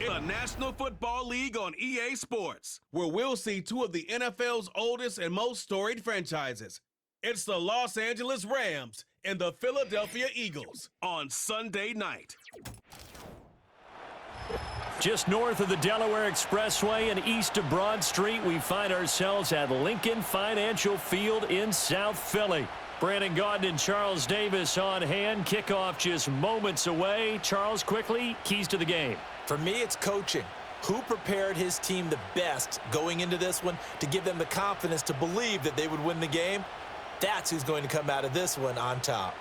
in the National Football League on EA Sports, where we'll see two of the NFL's oldest and most storied franchises. It's the Los Angeles Rams and the Philadelphia Eagles on Sunday night. Just north of the Delaware Expressway and east of Broad Street, we find ourselves at Lincoln Financial Field in South Philly. Brandon Gaudin and Charles Davis on hand. Kickoff just moments away. Charles, quickly, keys to the game. For me, it's coaching. Who prepared his team the best going into this one to give them the confidence to believe that they would win the game? That's who's going to come out of this one on top.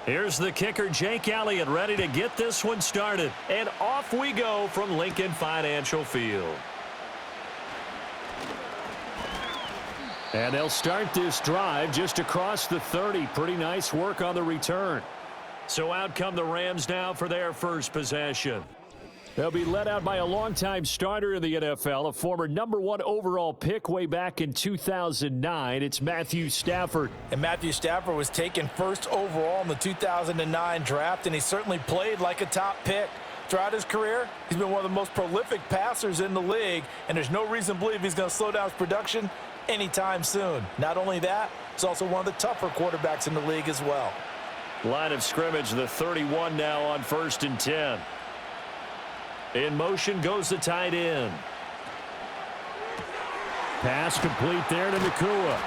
Here's the kicker, Jake Elliott, ready to get this one started. And off we go from Lincoln Financial Field. And they'll start this drive just across the 30. Pretty nice work on the return. So out come the Rams now for their first possession. They'll be led out by a longtime starter in the NFL, a former #1 overall pick way back in 2009. It's Matthew Stafford. And Matthew Stafford was taken first overall in the 2009 draft, and he certainly played like a top pick. Throughout his career, he's been one of the most prolific passers in the league, and there's no reason to believe he's going to slow down his production anytime soon. Not only that, he's also one of the tougher quarterbacks in the league as well. Line of scrimmage, the 31 now on 1st and 10. In motion goes the tight end. Pass complete there to Nakua.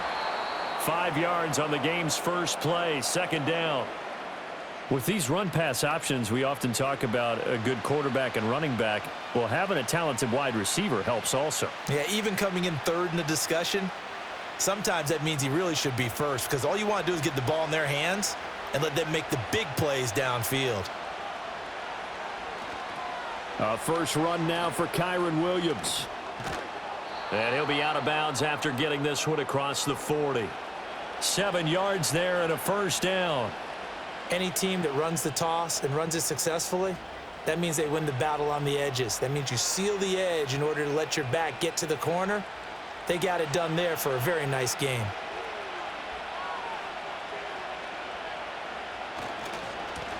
5 yards on the game's first play, second down. With these run-pass options, we often talk about a good quarterback and running back. Well, having a talented wide receiver helps also. Yeah, even coming in third in the discussion, sometimes that means he really should be first, because all you want to do is get the ball in their hands and let them make the big plays downfield. First run now for Kyron Williams. And he'll be out of bounds after getting this one across the 40. 7 yards there and a first down. Any team that runs the toss and runs it successfully, that means they win the battle on the edges. That means you seal the edge in order to let your back get to the corner. They got it done there for a very nice game.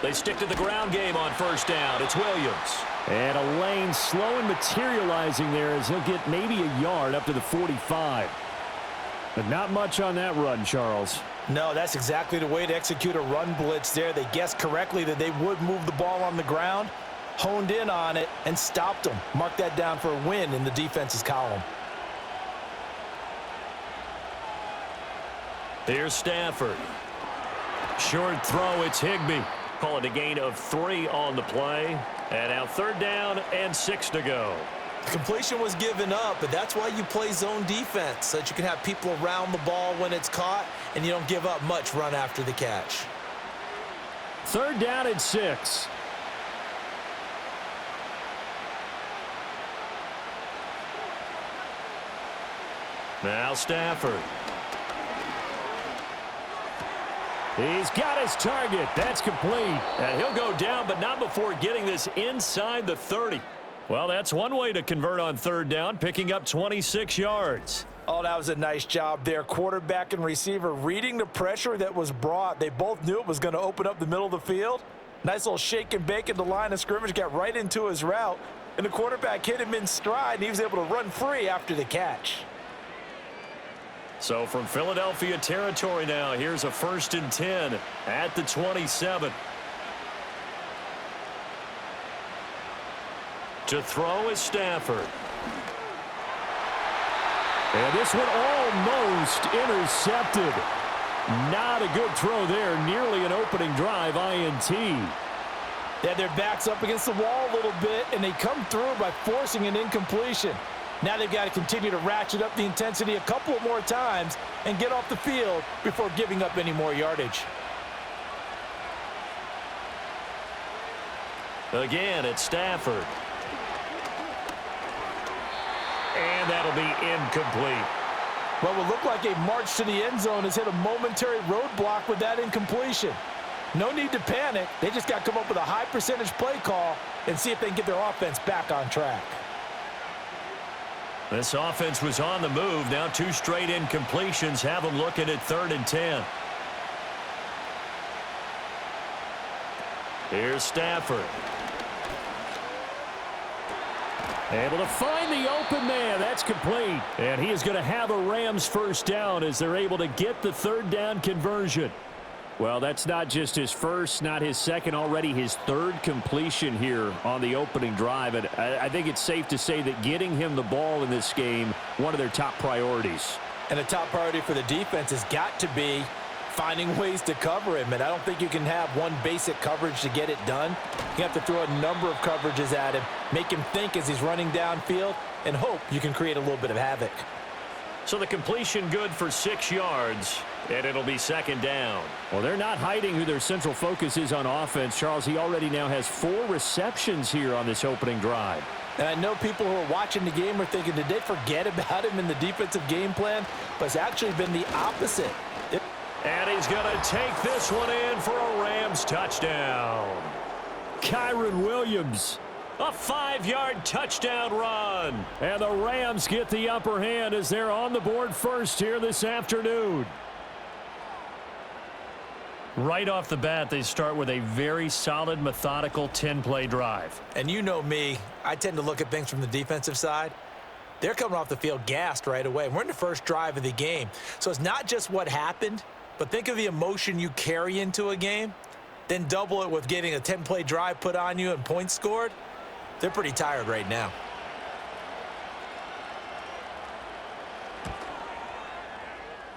They stick to the ground game on first down. It's Williams. And a lane slow and materializing there as he'll get maybe a yard up to the 45. But not much on that run, Charles. No, that's exactly the way to execute a run blitz there. They guessed correctly that they would move the ball on the ground, honed in on it, and stopped them. Mark that down for a win in the defense's column. Here's Stafford. Short throw, it's Higbee. Call it a gain of 3 on the play. And now 3rd down and 6 to go. The completion was given up, but that's why you play zone defense, so that you can have people around the ball when it's caught, and you don't give up much run after the catch. 3rd down and 6. Now Stafford. He's got his target. That's complete. And he'll go down, but not before getting this inside the 30. Well, that's one way to convert on 3rd down, picking up 26 yards. Oh, that was a nice job there. Quarterback and receiver reading the pressure that was brought. They both knew it was going to open up the middle of the field. Nice little shake and bake at the line of scrimmage, got right into his route. And the quarterback hit him in stride, and he was able to run free after the catch. So from Philadelphia territory now, here's a 1st and 10 at the 27. To throw is Stafford. And this one almost intercepted. Not a good throw there. Nearly an opening drive INT. They had their backs up against the wall a little bit, and they come through by forcing an incompletion. Now they've got to continue to ratchet up the intensity a couple of more times and get off the field before giving up any more yardage. Again, it's Stafford. that'll be incomplete. What would look like a march to the end zone has hit a momentary roadblock with that incompletion. No need to panic. They just got to come up with a high percentage play call and see if they can get their offense back on track. This offense was on the move. Now 2 straight incompletions have them looking at 3rd and 10. Here's Stafford. Able to find the open man. That's complete. And he is going to have a Rams first down as they're able to get the 3rd down conversion. Well, that's not just his first, not his second, already his 3rd completion here on the opening drive. And I think it's safe to say that getting him the ball in this game, one of their top priorities. And a top priority for the defense has got to be finding ways to cover him. And I don't think you can have one basic coverage to get it done. You have to throw a number of coverages at him, make him think as he's running downfield, and hope you can create a little bit of havoc. So the completion good for 6 yards, and it'll be 2nd down. Well, they're not hiding who their central focus is on offense. Charles, he already now has 4 receptions here on this opening drive. And I know people who are watching the game are thinking, did they forget about him in the defensive game plan? But it's actually been the opposite. And he's going to take this one in for a Rams touchdown. Kyren Williams. A 5-yard touchdown run. And the Rams get the upper hand as they're on the board first here this afternoon. Right off the bat, they start with a very solid, methodical 10-play drive. And you know me, I tend to look at things from the defensive side. They're coming off the field gassed right away. We're in the first drive of the game. So it's not just what happened, but think of the emotion you carry into a game. Then double it with getting a 10-play drive put on you and points scored. They're pretty tired right now.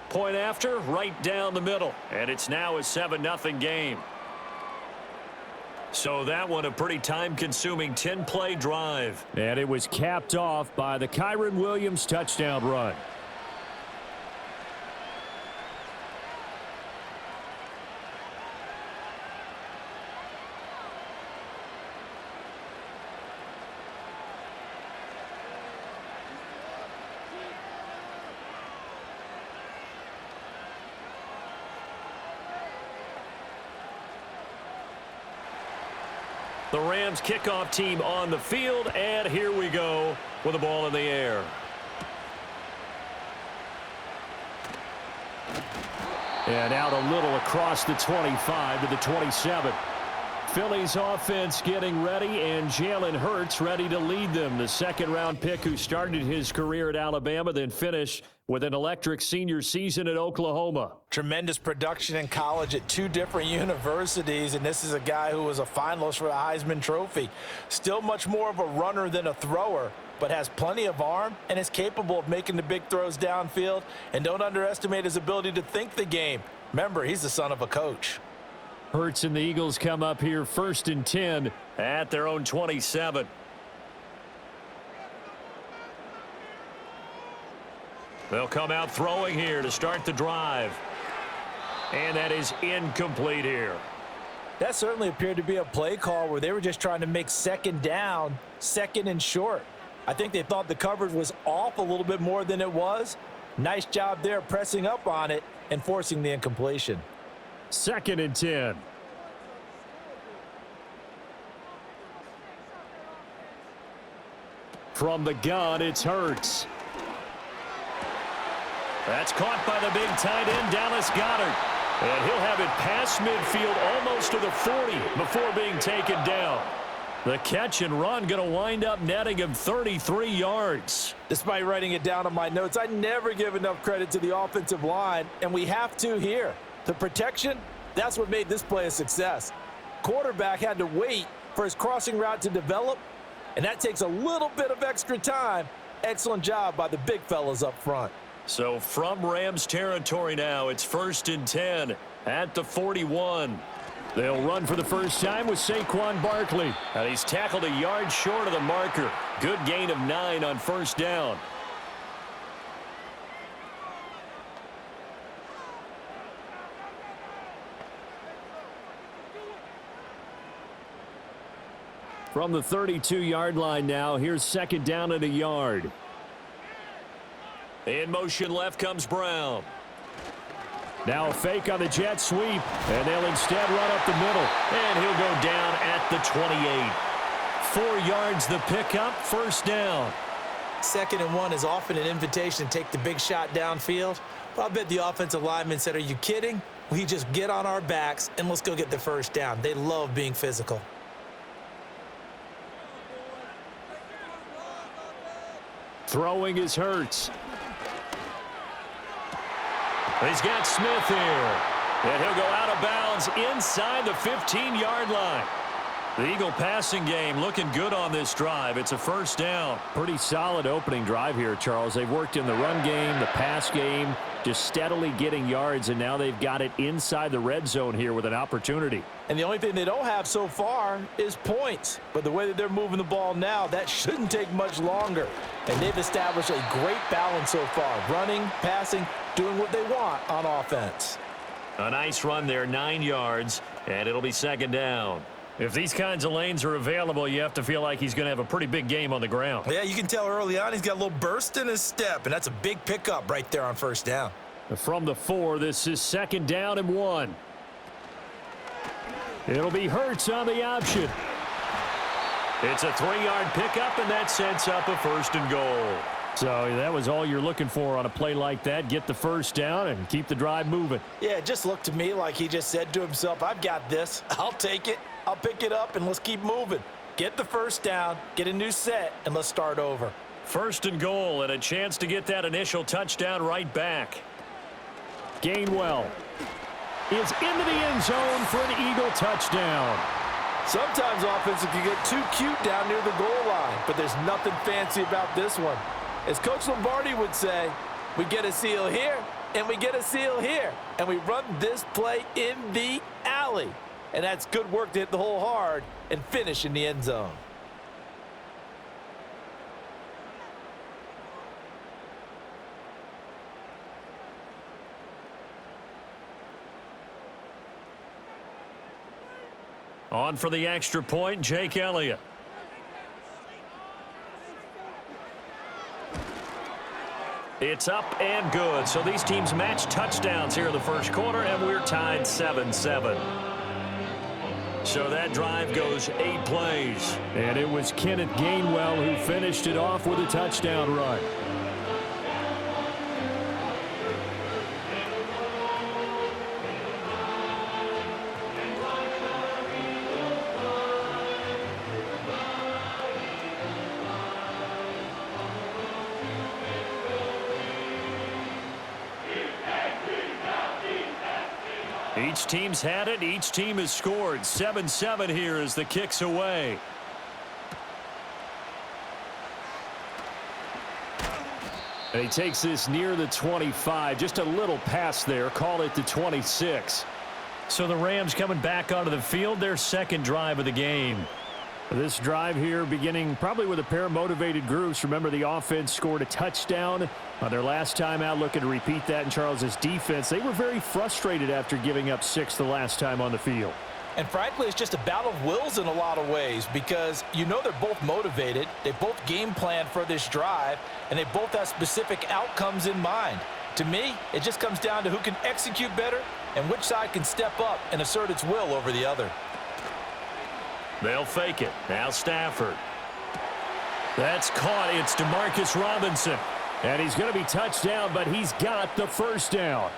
Point after, right down the middle. And it's now a 7-0 game. So that one a pretty time-consuming 10-play drive. And it was capped off by the Kyren Williams touchdown run. The Rams kickoff team on the field, and here we go with the ball in the air. And out a little across the 25 to the 27. Philly's offense getting ready, and Jalen Hurts ready to lead them. The 2nd-round pick who started his career at Alabama, then finished with an electric senior season at Oklahoma. Tremendous production in college at 2 different universities, and this is a guy who was a finalist for the Heisman Trophy. Still much more of a runner than a thrower, but has plenty of arm and is capable of making the big throws downfield. And don't underestimate his ability to think the game. Remember, he's the son of a coach. Hurts and the Eagles come up here 1st and 10 at their own 27. They'll come out throwing here to start the drive. And that is incomplete here. That certainly appeared to be a play call where they were just trying to make 2nd down, 2nd and short. I think they thought the coverage was off a little bit more than it was. Nice job there pressing up on it and forcing the incompletion. 2nd and 10. From the gun, it's Hurts. That's caught by the big tight end, Dallas Goedert. And he'll have it past midfield almost to the 40 before being taken down. The catch and run going to wind up netting him 33 yards. Despite writing it down on my notes, I never give enough credit to the offensive line, and we have to here. The protection, that's what made this play a success. Quarterback had to wait for his crossing route to develop, and that takes a little bit of extra time. Excellent job by the big fellas up front. So from Rams territory now, it's 1st and 10 at the 41. They'll run for the first time with Saquon Barkley. And he's tackled a yard short of the marker. Good gain of 9 on 1st down. From the 32-yard line now, here's 2nd down and a yard. In motion left comes Brown. Now a fake on the jet sweep, and they'll instead run up the middle. And he'll go down at the 28. 4 yards the pickup, first down. 2nd and 1 is often an invitation to take the big shot downfield. But I bet the offensive lineman said, are you kidding? We just get on our backs and let's go get the first down. They love being physical. Throwing is Hurts. He's got Smith here. And he'll go out of bounds inside the 15-yard line. The Eagle passing game looking good on this drive. It's a first down. Pretty solid opening drive here, Charles. They've worked in the run game, the pass game, just steadily getting yards, and now they've got it inside the red zone here with an opportunity. And the only thing they don't have so far is points. But the way that they're moving the ball now, that shouldn't take much longer. And they've established a great balance so far. Running, passing, doing what they want on offense. A nice run there, 9 yards, and it'll be second down. If these kinds of lanes are available, you have to feel like he's going to have a pretty big game on the ground. Yeah, you can tell early on he's got a little burst in his step, and that's a big pickup right there on first down. From the 4, this is 2nd down and 1. It'll be Hurts on the option. It's a 3-yard pickup, and that sets up a 1st and goal. So that was all you're looking for on a play like that. Get the first down and keep the drive moving. Yeah, it just looked to me like he just said to himself, I've got this. I'll take it. I'll pick it up, and let's keep moving. Get the first down, get a new set, and let's start over. 1st and goal, and a chance to get that initial touchdown right back. Gainwell is into the end zone for an Eagle touchdown. Sometimes offenses can get too cute down near the goal line, but there's nothing fancy about this one. As Coach Lombardi would say, we get a seal here, and we get a seal here, and we run this play in the alley. And that's good work to hit the hole hard and finish in the end zone. On for the extra point, Jake Elliott. It's up and good. So these teams match touchdowns here in the first quarter, and we're tied 7-7. So that drive goes 8 plays. And it was Kenneth Gainwell who finished it off with a touchdown run. Each team's had it. Each team has scored. 7-7 here as the kick's away. And he takes this near the 25. Just a little pass there. Call it the 26. So the Rams coming back onto the field. Their second drive of the game. This drive here beginning probably with a pair of motivated groups. Remember, the offense scored a touchdown on their last time out. Looking to repeat that in Charles's defense. They were very frustrated after giving up 6 the last time on the field. And frankly, it's just a battle of wills in a lot of ways because you know they're both motivated. They both game plan for this drive, and they both have specific outcomes in mind. To me, it just comes down to who can execute better and which side can step up and assert its will over the other. They'll fake it. Now Stafford. That's caught. It's DeMarcus Robinson. And he's going to be touched down, but he's got the first down.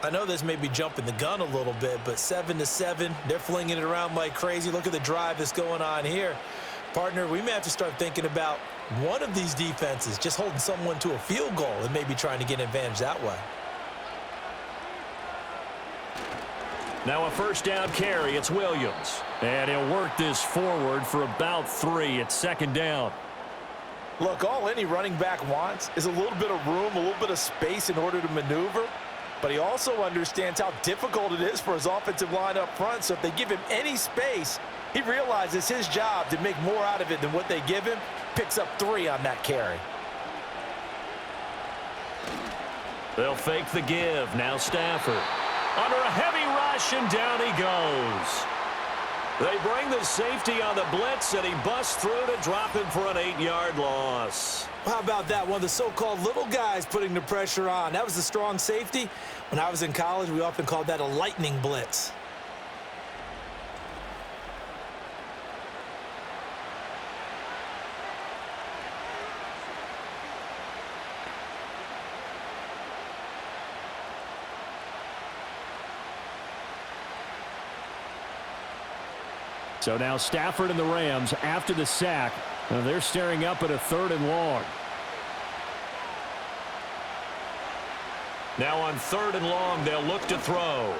I know this may be jumping the gun a little bit, but 7-7, they're flinging it around like crazy. Look at the drive that's going on here. Partner, we may have to start thinking about one of these defenses just holding someone to a field goal and maybe trying to get an advantage that way. Now a first down carry. It's Williams. And he'll work this forward for about 3. It's second down. Look, all any running back wants is a little bit of room, a little bit of space in order to maneuver. But he also understands how difficult it is for his offensive line up front. So if they give him any space, he realizes his job to make more out of it than what they give him. Picks up 3 on that carry. They'll fake the give. Now Stafford. Under a heavy rush, and down he goes. They bring the safety on the blitz, and he busts through to drop him for an 8-yard loss. How about that? One of the so-called little guys putting the pressure on. That was the strong safety. When I was in college, we often called that a lightning blitz. So now Stafford and the Rams, after the sack, they're staring up at a 3rd and long. Now on 3rd and long, they'll look to throw.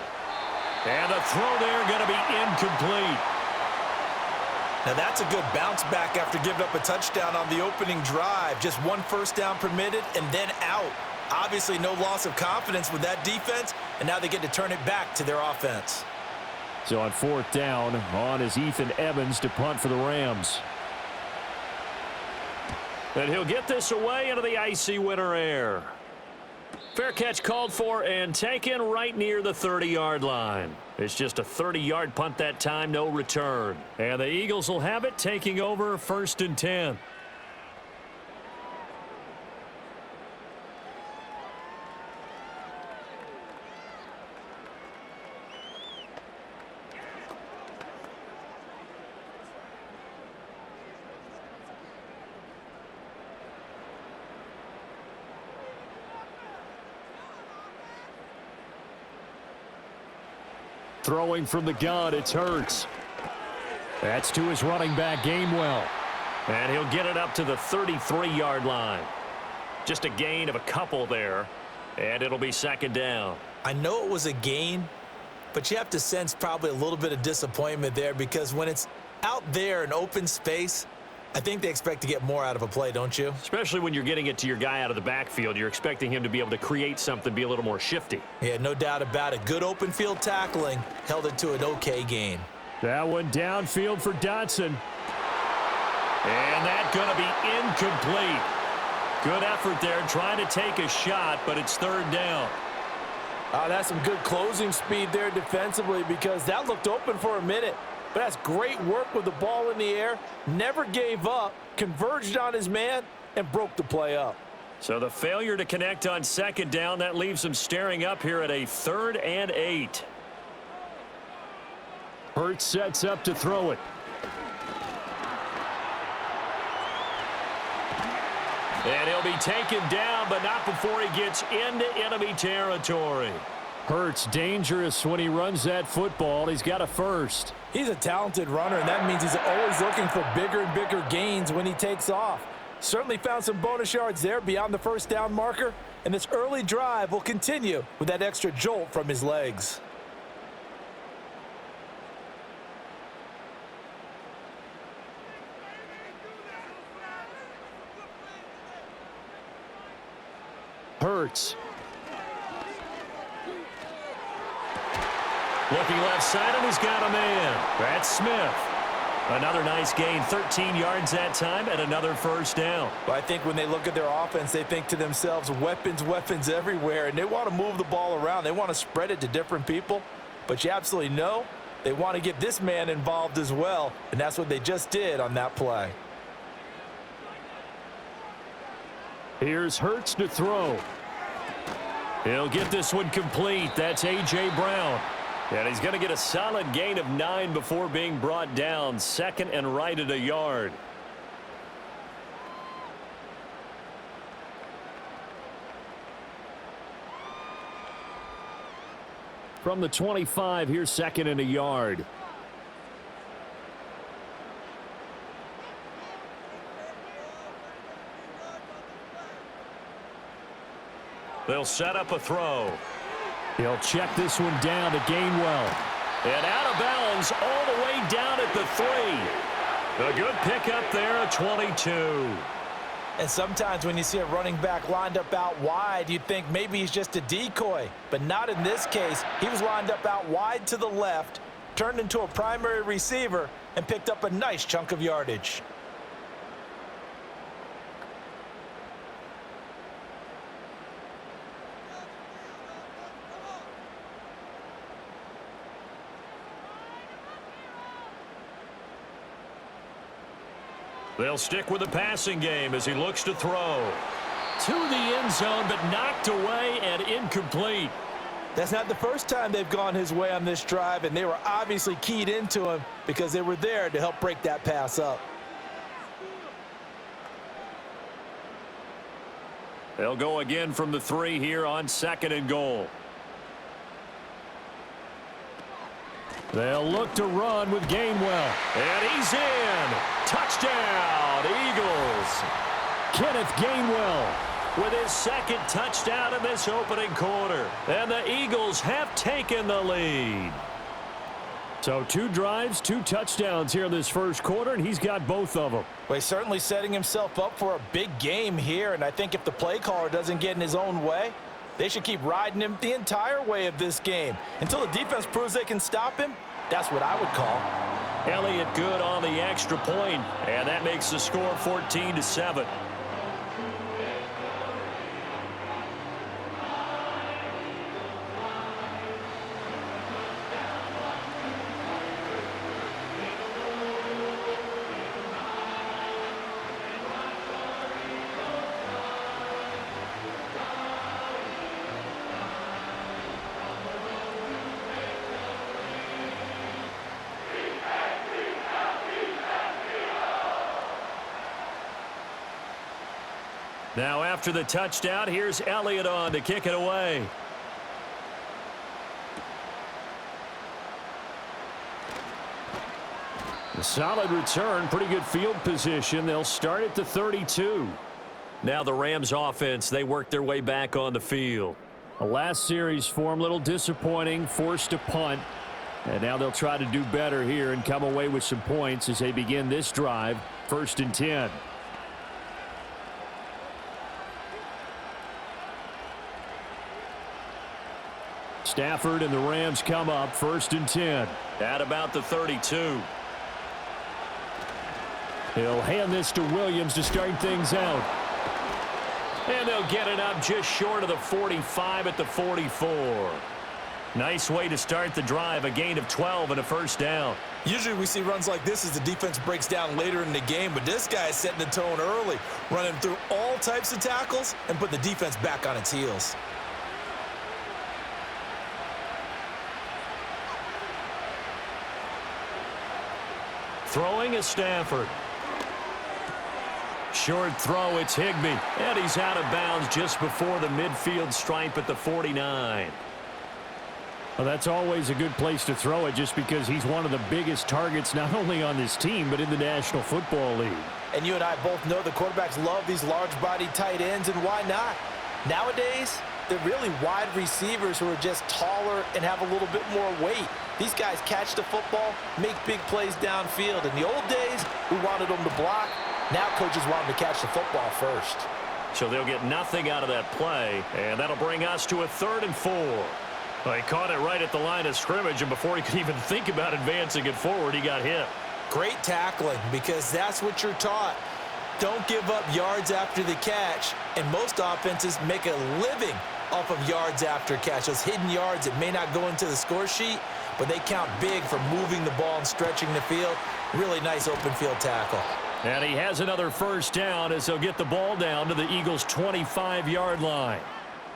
And the throw there going to be incomplete. Now that's a good bounce back after giving up a touchdown on the opening drive. Just 1 first down permitted and then out. Obviously no loss of confidence with that defense, and now they get to turn it back to their offense. So on 4th down, on is Ethan Evans to punt for the Rams. And he'll get this away into the icy winter air. Fair catch called for and taken right near the 30-yard line. It's just a 30-yard punt that time, no return. And the Eagles will have it, taking over 1st and 10. Throwing from the gun, it's Hurts. That's to his running back, Gainwell. And he'll get it up to the 33-yard line. Just a gain of a couple there, and it'll be 2nd down. I know it was a gain, but you have to sense probably a little bit of disappointment there because when it's out there in open space, I think they expect to get more out of a play, don't you? Especially when you're getting it to your guy out of the backfield. You're expecting him to be able to create something, be a little more shifty. Yeah, no doubt about it. Good open field tackling held it to an okay gain. That one downfield for Dotson. And that's going to be incomplete. Good effort there trying to take a shot, but it's 3rd down. That's some good closing speed there defensively because that looked open for a minute. But that's great work with the ball in the air. Never gave up, converged on his man, and broke the play up. So the failure to connect on 2nd down, that leaves him staring up here at a 3rd and 8. Hurts sets up to throw it. And he'll be taken down, but not before he gets into enemy territory. Hurts dangerous when he runs that football. He's got a first. He's a talented runner, and that means he's always looking for bigger and bigger gains when he takes off. Certainly found some bonus yards there beyond the 1st down marker, and this early drive will continue with that extra jolt from his legs. Hurts. Looking left side, and he's got a man. That's Smith. Another nice gain, 13 yards that time, and another 1st down. But I think when they look at their offense, they think to themselves, weapons, weapons everywhere, and they want to move the ball around. They want to spread it to different people, but you absolutely know they want to get this man involved as well, and that's what they just did on that play. Here's Hurts to throw. He'll get this one complete. That's A.J. Brown. And he's going to get a solid gain of 9 before being brought down. 2nd and right at a yard. From the 25, here's 2nd and a yard. They'll set up a throw. He'll check this one down to Gainwell. And out of bounds all the way down at the 3. A good pickup there at 22. And sometimes when you see a running back lined up out wide, you think maybe he's just a decoy. But not in this case. He was lined up out wide to the left, turned into a primary receiver, and picked up a nice chunk of yardage. They'll stick with the passing game as he looks to throw. To the end zone, but knocked away and incomplete. That's not the first time they've gone his way on this drive, and they were obviously keyed into him because they were there to help break that pass up. They'll go again from the 3 here on 2nd and goal. They'll look to run with Gainwell. And he's in. Touchdown, Eagles. Kenneth Gainwell with his 2nd touchdown in this opening quarter. And the Eagles have taken the lead. So 2 drives, 2 touchdowns here in this first quarter, and he's got both of them. Well, he's certainly setting himself up for a big game here, and I think if the play caller doesn't get in his own way, they should keep riding him the entire way of this game. Until the defense proves they can stop him, that's what I would call. Elliott good on the extra point, and that makes the score 14-7. Now after the touchdown, here's Elliott on to kick it away. A solid return, pretty good field position. They'll start at the 32. Now the Rams offense, they work their way back on the field. The last series for them, a little disappointing, forced to punt. And now they'll try to do better here and come away with some points as they begin this drive, 1st and 10. Stafford and the Rams come up 1st and 10. At about the 32. He'll hand this to Williams to start things out. And they'll get it up just short of the 45 at the 44. Nice way to start the drive, a gain of 12 and a 1st down. Usually we see runs like this as the defense breaks down later in the game, but this guy is setting the tone early, running through all types of tackles and put the defense back on its heels. Throwing is Stafford. Short throw, it's Higbee. And he's out of bounds just before the midfield stripe at the 49. Well, that's always a good place to throw it just because he's one of the biggest targets not only on this team but in the National Football League. And you and I both know the quarterbacks love these large-body tight ends, and why not? Nowadays, they're really wide receivers who are just taller and have a little bit more weight. These guys catch the football, make big plays downfield. In the old days, we wanted them to block. Now coaches want them to catch the football first. So they'll get nothing out of that play, and that'll bring us to a 3rd and 4. Well, he caught it right at the line of scrimmage, and before he could even think about advancing it forward, he got hit. Great tackling, because that's what you're taught. Don't give up yards after the catch, and most offenses make a living off of yards after catch. Those hidden yards that may not go into the score sheet, but they count big for moving the ball and stretching the field. Really nice open field tackle. And he has another 1st down as they'll get the ball down to the Eagles' 25-yard line.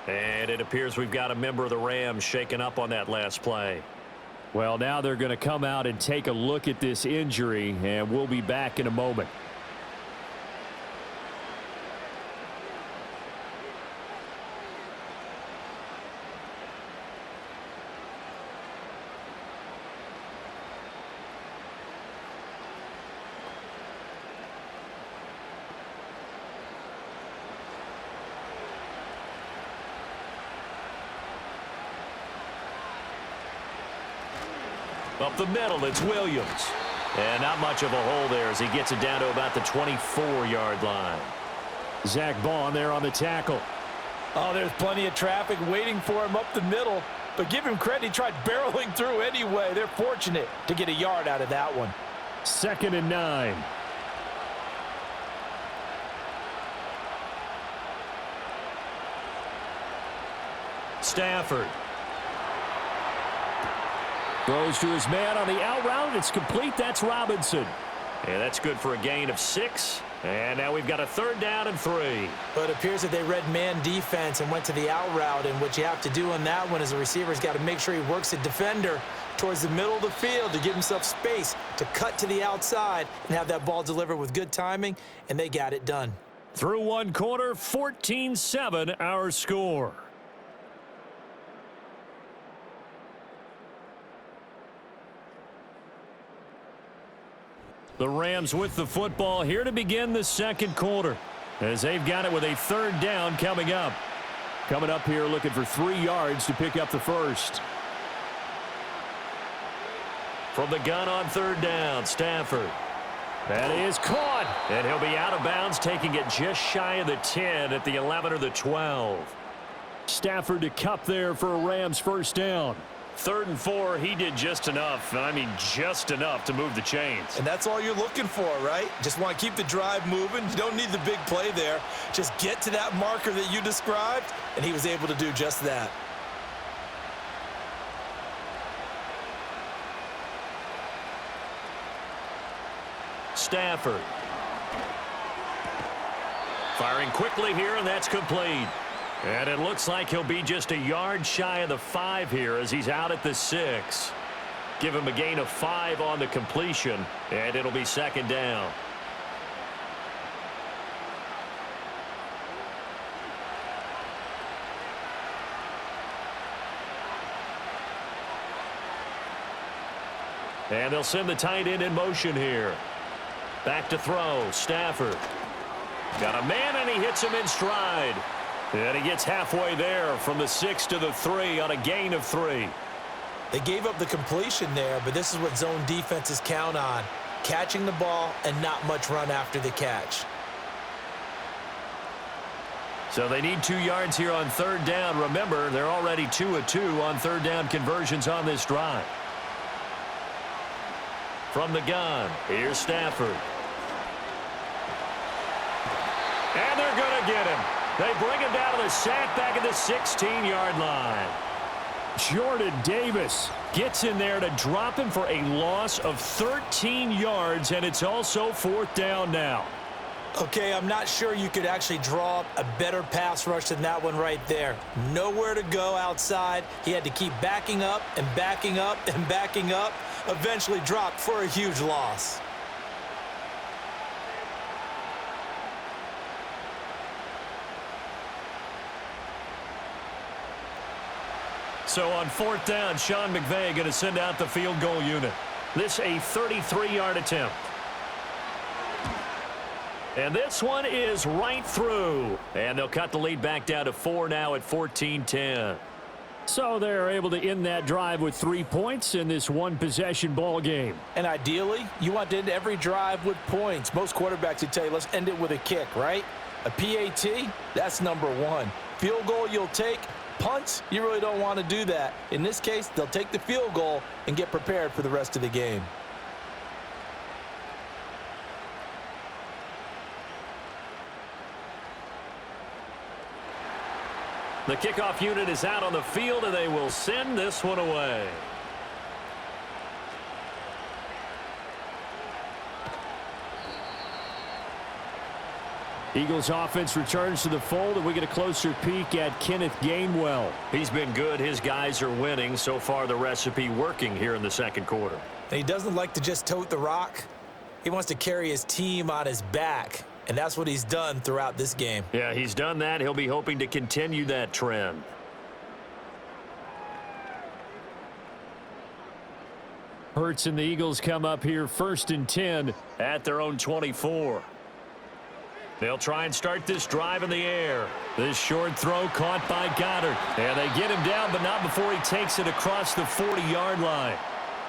And it appears we've got a member of the Rams shaken up on that last play. Well, now they're going to come out and take a look at this injury, and we'll be back in a moment. Up the middle, it's Williams. And not much of a hole there as he gets it down to about the 24-yard line. Zach Bond there on the tackle. Oh, there's plenty of traffic waiting for him up the middle. But give him credit, he tried barreling through anyway. They're fortunate to get a yard out of that one. 2nd and 9. Stafford. Throws to his man on the out route. It's complete. That's Robinson. And that's good for a gain of 6. And now we've got a 3rd down and 3. But it appears that they read man defense and went to the out route, and what you have to do on that one is the receiver's got to make sure he works the defender towards the middle of the field to give himself space to cut to the outside and have that ball delivered with good timing, and they got it done. Through one quarter, 14-7 our score. The Rams with the football here to begin the second quarter, as they've got it with a 3rd down coming up. Coming up here looking for 3 yards to pick up the first. From the gun on 3rd down, Stafford. That is caught, and he'll be out of bounds, taking it just shy of the 10 at the 11 or the 12. Stafford to cup there for a Rams 1st down. 3rd and 4, he did just enough, and I mean just enough to move the chains. And that's all you're looking for, right? Just want to keep the drive moving. You don't need the big play there. Just get to that marker that you described, and he was able to do just that. Stafford. Firing quickly here, and that's complete. And it looks like he'll be just a yard shy of the 5 here as he's out at the 6. Give him a gain of 5 on the completion, and it'll be 2nd down. And they'll send the tight end in motion here. Back to throw, Stafford. Got a man, and he hits him in stride. And he gets halfway there from the 6 to the 3 on a gain of 3. They gave up the completion there, but this is what zone defenses count on. Catching the ball and not much run after the catch. So they need 2 yards here on 3rd down. Remember, they're already 2 of 2 on 3rd down conversions on this drive. From the gun, here's Stafford. And they're going to get him. They bring him down to the sack back at the 16-yard line. Jordan Davis gets in there to drop him for a loss of 13 yards, and it's also 4th down now. Okay, I'm not sure you could actually draw up a better pass rush than that one right there. Nowhere to go outside. He had to keep backing up and backing up and backing up. Eventually dropped for a huge loss. So on 4th down, Sean McVay going to send out the field goal unit. This a 33-yard attempt. And this one is right through. And they'll cut the lead back down to 4 now at 14-10. So they're able to end that drive with 3 points in this one-possession ball game. And ideally, you want to end every drive with points. Most quarterbacks would tell you, let's end it with a kick, right? A PAT, that's number 1. Field goal you'll take. Punts, you really don't want to do that. In this case, they'll take the field goal and get prepared for the rest of the game. The kickoff unit is out on the field, and they will send this one away. Eagles offense returns to the fold, and we get a closer peek at Kenneth Gainwell. He's been good. His guys are winning. So far, the recipe working here in the second quarter. And he doesn't like to just tote the rock. He wants to carry his team on his back, and that's what he's done throughout this game. Yeah, he's done that. He'll be hoping to continue that trend. Hurts and the Eagles come up here 1st and 10 at their own 24. They'll try and start this drive in the air. This short throw caught by Goddard. And they get him down, but not before he takes it across the 40-yard line.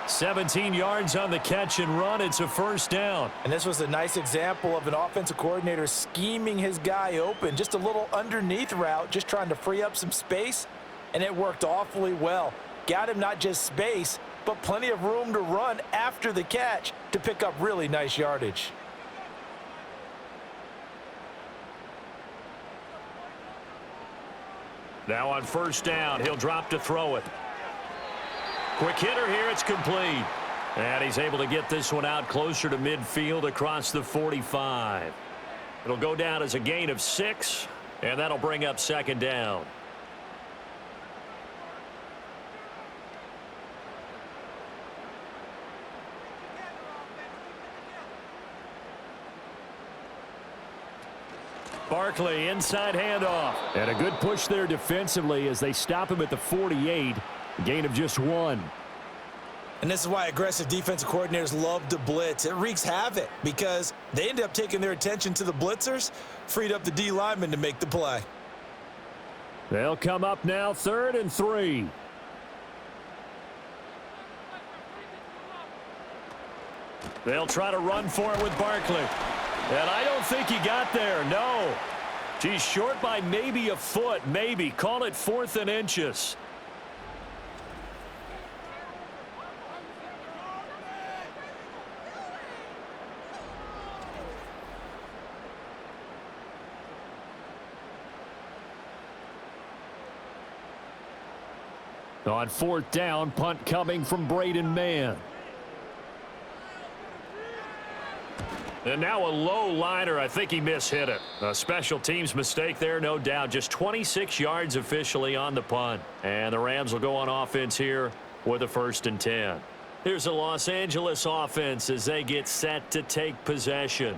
17 yards on the catch and run. It's a 1st down. And this was a nice example of an offensive coordinator scheming his guy open. Just a little underneath route, just trying to free up some space, and it worked awfully well. Got him not just space, but plenty of room to run after the catch to pick up really nice yardage. Now on 1st down, he'll drop to throw it. Quick hitter here, it's complete. And he's able to get this one out closer to midfield across the 45. It'll go down as a gain of 6, and that'll bring up second down. Barkley, inside handoff. And a good push there defensively as they stop him at the 48. A gain of just 1. And this is why aggressive defensive coordinators love to blitz. It wreaks havoc because they end up taking their attention to the blitzers, freed up the D lineman to make the play. They'll come up now 3rd and 3. They'll try to run for it with Barkley. And I don't think he got there, no. He's short by maybe a foot, maybe. Call it 4th and inches. On 4th down, punt coming from Braden Mann. And now a low liner. I think he mishit it. A special teams mistake there, no doubt. Just 26 yards officially on the punt. And the Rams will go on offense here with a 1st and 10. Here's the Los Angeles offense as they get set to take possession.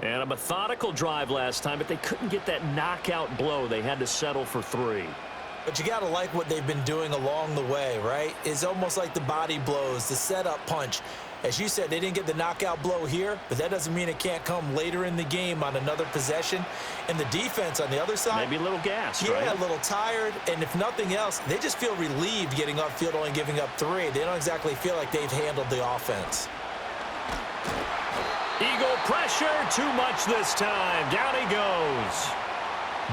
And a methodical drive last time, but they couldn't get that knockout blow. They had to settle for 3. But you got to like what they've been doing along the way, right? It's almost like the body blows, the setup punch. As you said, they didn't get the knockout blow here, but that doesn't mean it can't come later in the game on another possession. And the defense on the other side, maybe a little gassed, right? Yeah, a little tired. And if nothing else, they just feel relieved getting upfield, only giving up 3. They don't exactly feel like they've handled the offense. Eagle pressure, too much this time. Down he goes.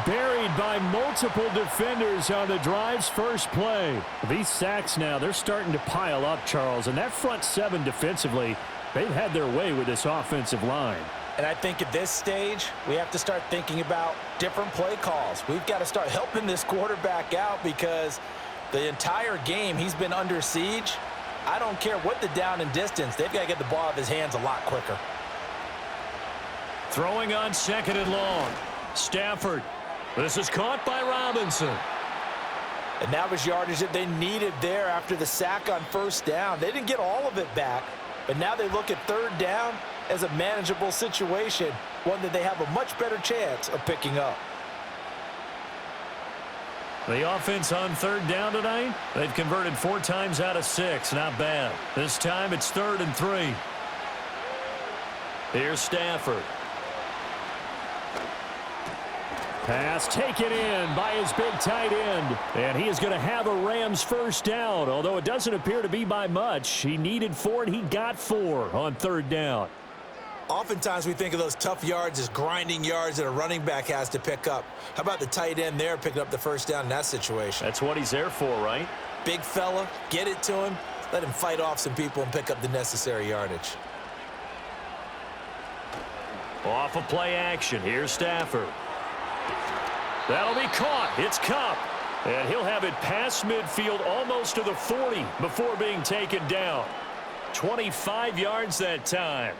Buried by multiple defenders on the drive's first play. These sacks now, they're starting to pile up, Charles. And that front 7 defensively, they've had their way with this offensive line. And I think at this stage, we have to start thinking about different play calls. We've got to start helping this quarterback out because the entire game he's been under siege. I don't care what the down and distance. They've got to get the ball out of his hands a lot quicker. Throwing on 2nd and long. Stafford. This is caught by Robinson. And that was yardage that they needed there after the sack on 1st down. They didn't get all of it back, but now they look at 3rd down as a manageable situation, one that they have a much better chance of picking up. The offense on 3rd down tonight, they've converted 4 times out of 6. Not bad. This time it's 3rd and 3. Here's Stafford. Pass taken in by his big tight end. And he is going to have a Rams 1st down, although it doesn't appear to be by much. He needed 4 and he got 4 on 3rd down. Oftentimes we think of those tough yards as grinding yards that a running back has to pick up. How about the tight end there picking up the 1st down in that situation? That's what he's there for, right? Big fella, get it to him, let him fight off some people and pick up the necessary yardage. Off of play action. Here's Stafford. That'll be caught. It's Kupp. And he'll have it past midfield almost to the 40 before being taken down. 25 yards that time.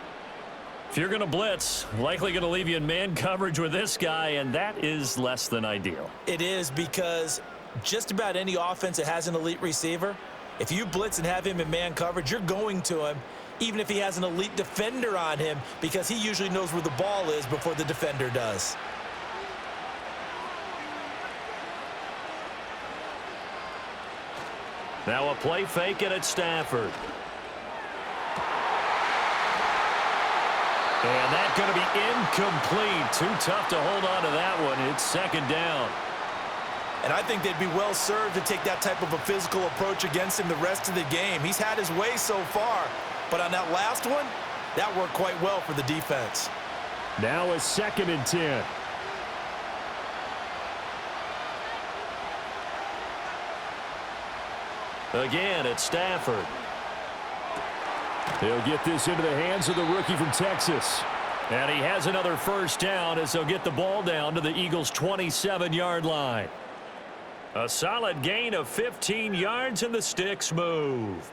If you're going to blitz, likely going to leave you in man coverage with this guy, and that is less than ideal. It is because just about any offense that has an elite receiver, if you blitz and have him in man coverage, you're going to him, even if he has an elite defender on him, because he usually knows where the ball is before the defender does. Now a play fake and it's Stafford. And that's going to be incomplete. Too tough to hold on to that one. It's 2nd down. And I think they'd be well served to take that type of a physical approach against him the rest of the game. He's had his way so far, but on that last one, that worked quite well for the defense. Now a 2nd and 10. Again, it's Stafford. He'll get this into the hands of the rookie from Texas. And he has another 1st down as they'll get the ball down to the Eagles' 27-yard line. A solid gain of 15 yards and the sticks move.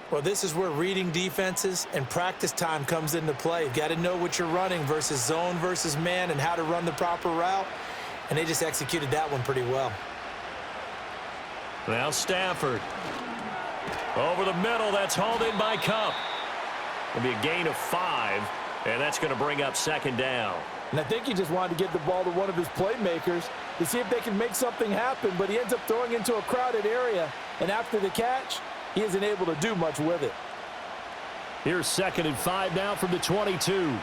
Well, this is where reading defenses and practice time comes into play. You've got to know what you're running versus zone versus man and how to run the proper route. And they just executed that one pretty well. Now Stafford. Over the middle, that's hauled in by Cup. It'll be a gain of 5, and that's going to bring up second down. And I think he just wanted to get the ball to one of his playmakers to see if they can make something happen, but he ends up throwing into a crowded area, and after the catch, he isn't able to do much with it. Here's 2nd and 5 now from the 22.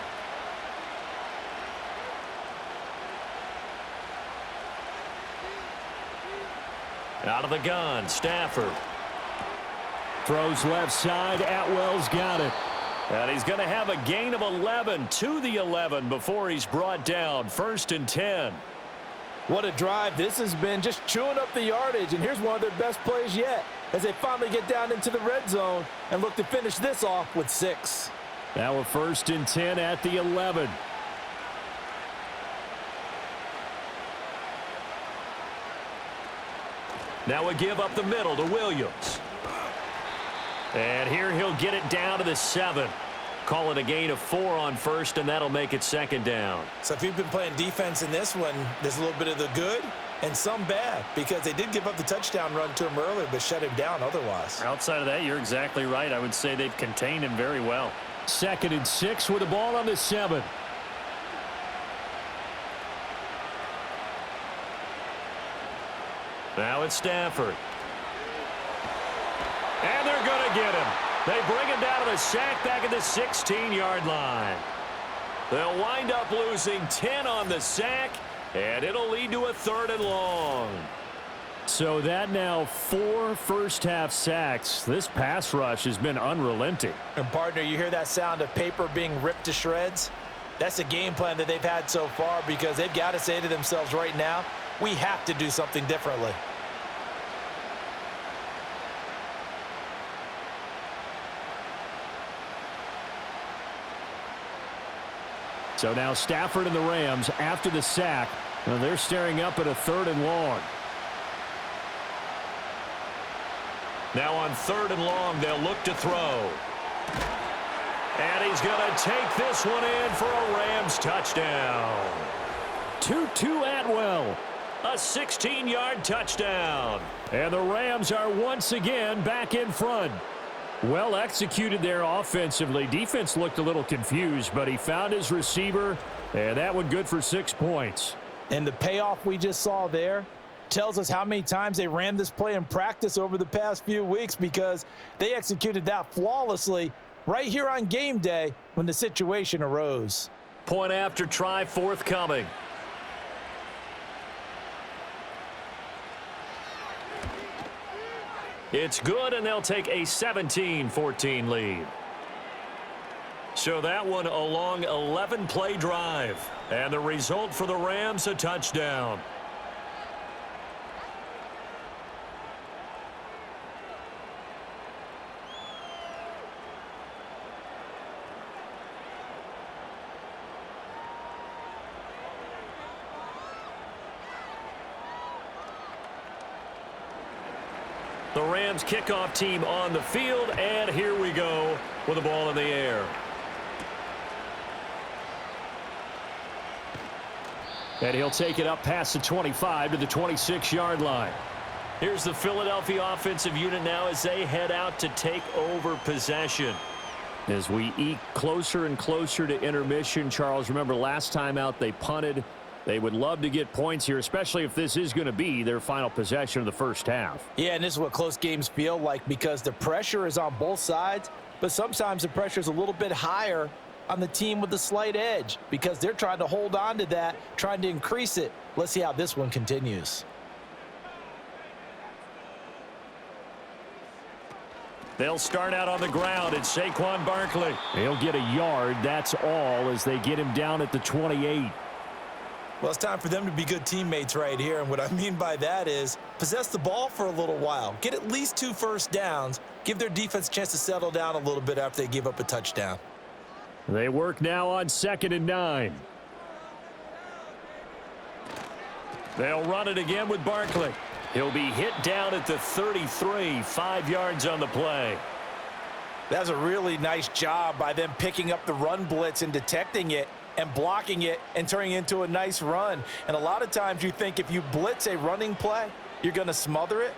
Out of the gun, Stafford. Throws left side. Atwell's got it. And he's going to have a gain of 11 to the 11 before he's brought down. 1st and 10. What a drive. This has been just chewing up the yardage, and here's one of their best plays yet as they finally get down into the red zone and look to finish this off with 6. Now a 1st and 10 at the 11. Now a give up the middle to Williams. And here he'll get it down to the 7. Call it a gain of 4 on 1st, and that'll make it 2nd down. So if you've been playing defense in this one, there's a little bit of the good and some bad because they did give up the touchdown run to him earlier but shut him down otherwise. Outside of that, you're exactly right. I would say they've contained him very well. 2nd and 6 with the ball on the 7. Now it's Stafford. And they're going to get him. They bring him down to the sack back at the 16-yard line. They'll wind up losing 10 on the sack, and it'll lead to a 3rd and long. So that now 4 first-half sacks. This pass rush has been unrelenting. And, partner, you hear that sound of paper being ripped to shreds? That's the game plan that they've had so far because they've got to say to themselves right now, we have to do something differently. So now Stafford and the Rams after the sack. Well, they're staring up at a 3rd and long. Now on 3rd and long, they'll look to throw. And he's going to take this one in for a Rams touchdown. Tutu Atwell. A 16-yard touchdown. And the Rams are once again back in front. Well executed there offensively. Defense looked a little confused, but he found his receiver, and that one good for 6 points. And the payoff we just saw there tells us how many times they ran this play in practice over the past few weeks because they executed that flawlessly right here on game day when the situation arose. Point after try forthcoming. It's good, and they'll take a 17-14 lead. So that one a long 11-play drive. And the result for the Rams, a touchdown. The Rams kickoff team on the field, and here we go with the ball in the air. And he'll take it up past the 25 to the 26-yard line. Here's the Philadelphia offensive unit now as they head out to take over possession. As we eke closer and closer to intermission, Charles, remember last time out they punted. They would love to get points here, especially if this is going to be their final possession of the first half. Yeah, and this is what close games feel like because the pressure is on both sides, but sometimes the pressure is a little bit higher on the team with the slight edge because they're trying to hold on to that, trying to increase it. Let's see how this one continues. They'll start out on the ground. It's Saquon Barkley. He'll get a yard, that's all, as they get him down at the 28. Well, it's time for them to be good teammates right here, and what I mean by that is possess the ball for a little while. Get at least 2 first downs. Give their defense a chance to settle down a little bit after they give up a touchdown. They work now on 2nd and 9. They'll run it again with Barkley. He'll be hit down at the 33, 5 yards on the play. That's a really nice job by them picking up the run blitz and detecting it and blocking it and turning it into a nice run. And a lot of times you think if you blitz a running play, you're going to smother it.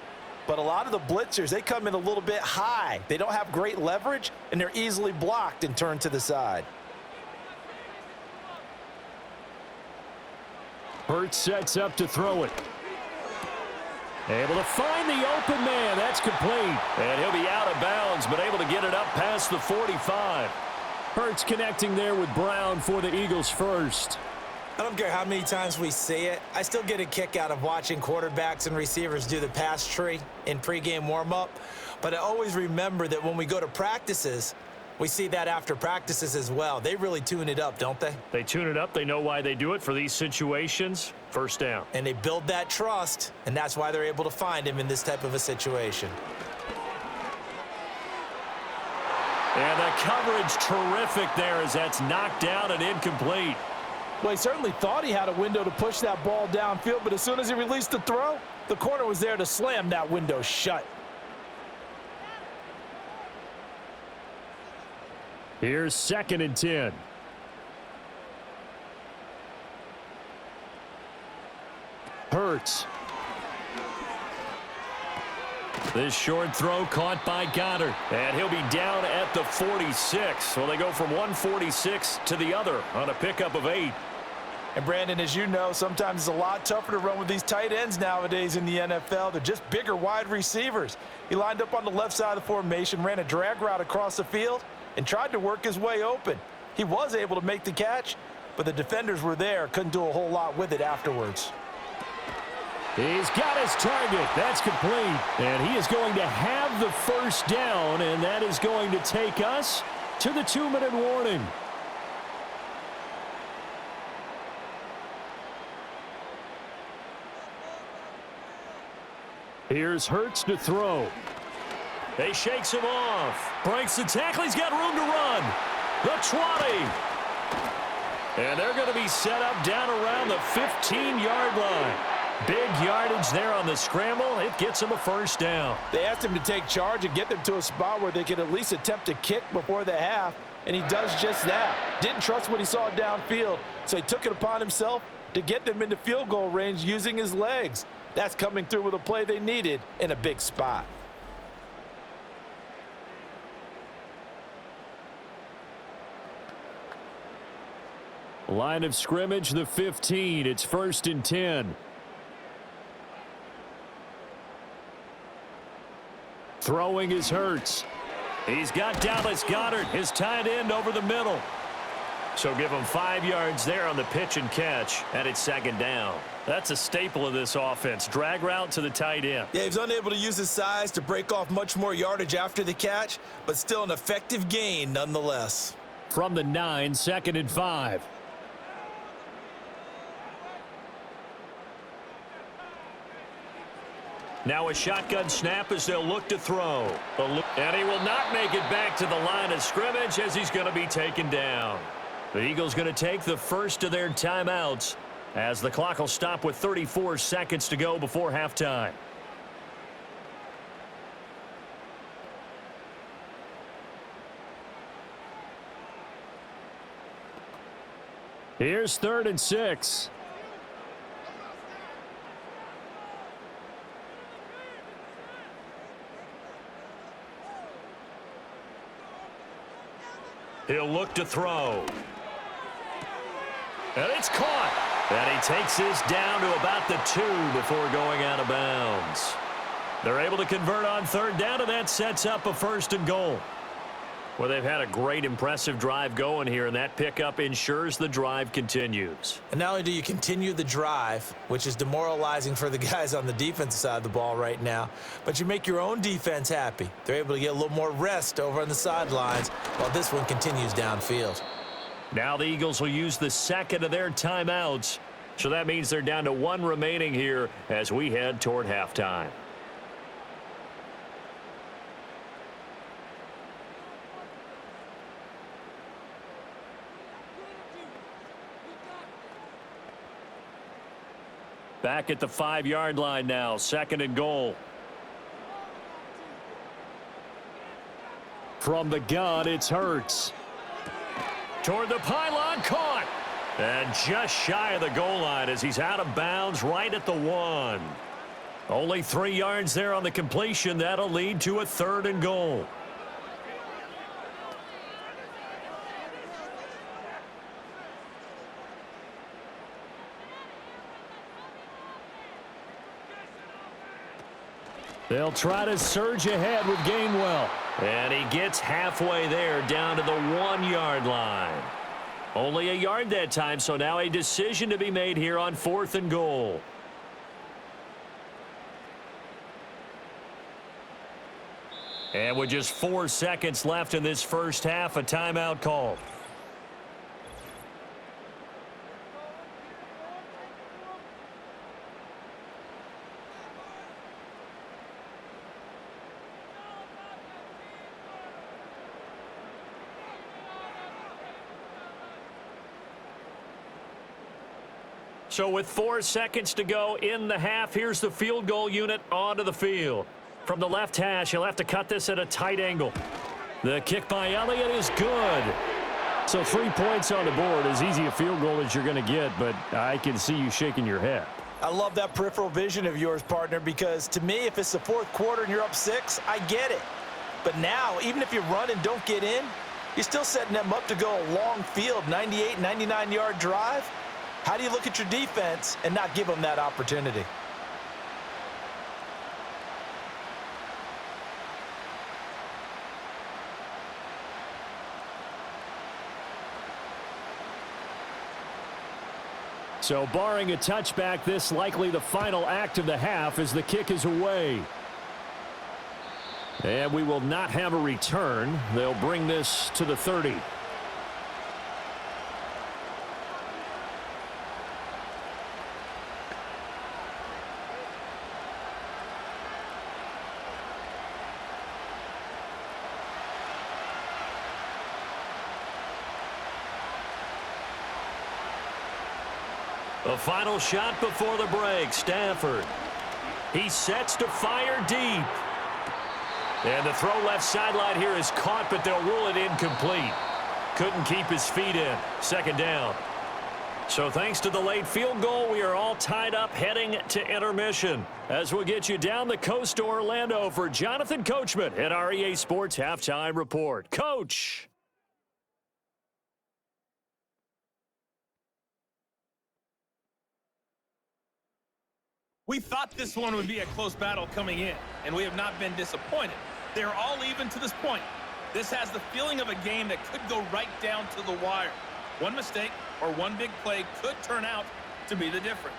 But a lot of the blitzers, they come in a little bit high. They don't have great leverage, and they're easily blocked and turned to the side. Hurts sets up to throw it. Able to find the open man. That's complete. And he'll be out of bounds, but able to get it up past the 45. Hurts connecting there with Brown for the Eagles first. I don't care how many times we see it. I still get a kick out of watching quarterbacks and receivers do the pass tree in pregame warm-up. But I always remember that when we go to practices, we see that after practices as well. They really tune it up, don't they? They tune it up. They know why they do it for these situations. First down. And they build that trust, and that's why they're able to find him in this type of a situation. And the coverage terrific there as that's knocked down and incomplete. Well, he certainly thought he had a window to push that ball downfield, but as soon as he released the throw, the corner was there to slam that window shut. Here's 2nd and 10. Hurts. This short throw caught by Goddard. And he'll be down at the 46. Well, they go from 146 to the other on a pickup of 8. And, Brandon, as you know, sometimes it's a lot tougher to run with these tight ends nowadays in the NFL. They're just bigger wide receivers. He lined up on the left side of the formation, ran a drag route across the field, and tried to work his way open. He was able to make the catch, but the defenders were there, couldn't do a whole lot with it afterwards. He's got his target. That's complete. And he is going to have the first down, and that is going to take us to the 2-minute warning. Here's Hurts to throw. He shakes him off. Breaks the tackle. He's got room to run. The 20. And they're going to be set up down around the 15-yard line. Big yardage there on the scramble. It gets him a first down. They asked him to take charge and get them to a spot where they could at least attempt to kick before the half, and he does just that. Didn't trust what he saw downfield, so he took it upon himself to get them into field goal range using his legs. That's coming through with a play they needed in a big spot. Line of scrimmage, the 15. It's 1st and 10. Throwing is Hurts. He's got Dallas Goedert, his tight end, over the middle. So give him 5 yards there on the pitch and catch, and it's 2nd down. That's a staple of this offense. Drag route to the tight end. Yeah, he was unable to use his size to break off much more yardage after the catch, but still an effective gain nonetheless. From the 9, 2nd and 5. Now a shotgun snap as they'll look to throw. And he will not make it back to the line of scrimmage as he's going to be taken down. The Eagles going to take the first of their timeouts as the clock will stop with 34 seconds to go before halftime. Here's 3rd and 6. He'll look to throw. And it's caught. And he takes this down to about the 2 before going out of bounds. They're able to convert on 3rd down, and that sets up a 1st and goal. Well, they've had a great, impressive drive going here, and that pickup ensures the drive continues. And not only do you continue the drive, which is demoralizing for the guys on the defensive side of the ball right now, but you make your own defense happy. They're able to get a little more rest over on the sidelines while this one continues downfield. Now the Eagles will use the 2nd of their timeouts, so that means they're down to 1 remaining here as we head toward halftime. Back at the 5-yard line now, 2nd and goal. From the gun, it's Hurts. Toward the pylon, caught. And just shy of the goal line as he's out of bounds right at the 1. Only 3 yards there on the completion. That'll lead to a 3rd and goal. They'll try to surge ahead with Gainwell. And he gets halfway there down to the 1-yard line. Only a yard that time, so now a decision to be made here on 4th and goal. And with just 4 seconds left in this first half, a timeout call. So with 4 seconds to go in the half, here's the field goal unit onto the field. From the left hash, he'll have to cut this at a tight angle. The kick by Elliott is good. So 3 points on the board, as easy a field goal as you're going to get, but I can see you shaking your head. I love that peripheral vision of yours, partner, because to me, if it's the 4th quarter and you're up 6, I get it. But now, even if you run and don't get in, you're still setting them up to go a long field, 98, 99-yard drive. How do you look at your defense and not give them that opportunity? So barring a touchback, this likely the final act of the half as the kick is away. And we will not have a return. They'll bring this to the 30. The final shot before the break, Stafford. He sets to fire deep. And the throw left sideline here is caught, but they'll rule it incomplete. Couldn't keep his feet in. 2nd down. So thanks to the late field goal, we are all tied up heading to intermission. As we'll get you down the coast to Orlando for Jonathan Coachman at our EA Sports Halftime Report. Coach! We thought this one would be a close battle coming in, and we have not been disappointed. They're all even to this point. This has the feeling of a game that could go right down to the wire. One mistake or one big play could turn out to be the difference.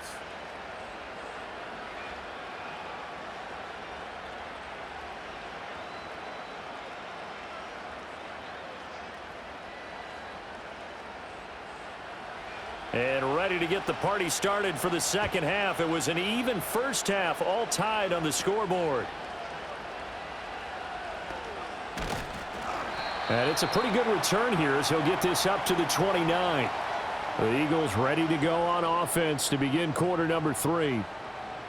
And ready to get the party started for the second half. It was an even first half, all tied on the scoreboard. And it's a pretty good return here as he'll get this up to the 29. The Eagles ready to go on offense to begin quarter number 3.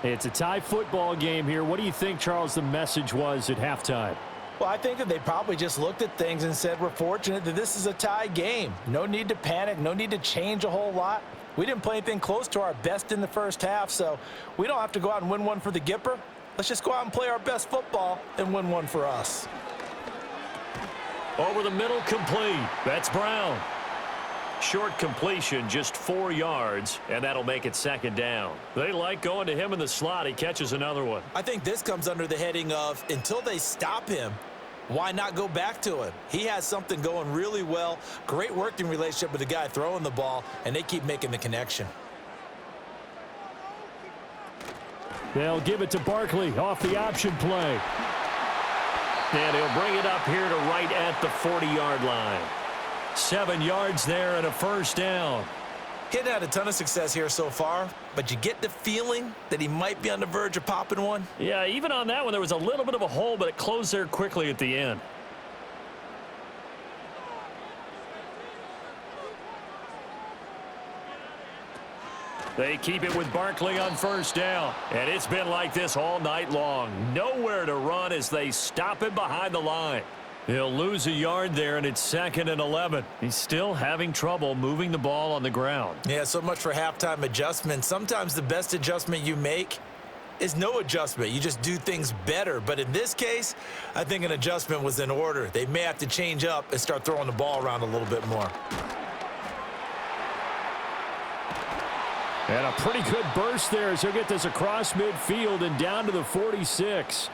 It's a tie football game here. What do you think, Charles, the message was at halftime? Well, I think that they probably just looked at things and said, we're fortunate that this is a tie game. No need to panic, no need to change a whole lot. We didn't play anything close to our best in the first half, so we don't have to go out and win one for the Gipper. Let's just go out and play our best football and win one for us. Over the middle, complete. That's Brown. Short completion, just 4 yards, and that'll make it 2nd down. They like going to him in the slot. He catches another one. I think this comes under the heading of until they stop him, why not go back to him? He has something going really well. Great working relationship with the guy throwing the ball, and they keep making the connection. They'll give it to Barkley off the option play. And he'll bring it up here to right at the 40-yard line. 7 yards there and a first down. He hadn't had a ton of success here so far, but you get the feeling that he might be on the verge of popping one. Yeah, even on that one, there was a little bit of a hole, but it closed there quickly at the end. They keep it with Barkley on first down. And it's been like this all night long. Nowhere to run as they stop him behind the line. He'll lose a yard there, and it's 2nd and 11. He's still having trouble moving the ball on the ground. Yeah, so much for halftime adjustment. Sometimes the best adjustment you make is no adjustment. You just do things better. But in this case, I think an adjustment was in order. They may have to change up and start throwing the ball around a little bit more. And a pretty good burst there as he'll get this across midfield and down to the 46.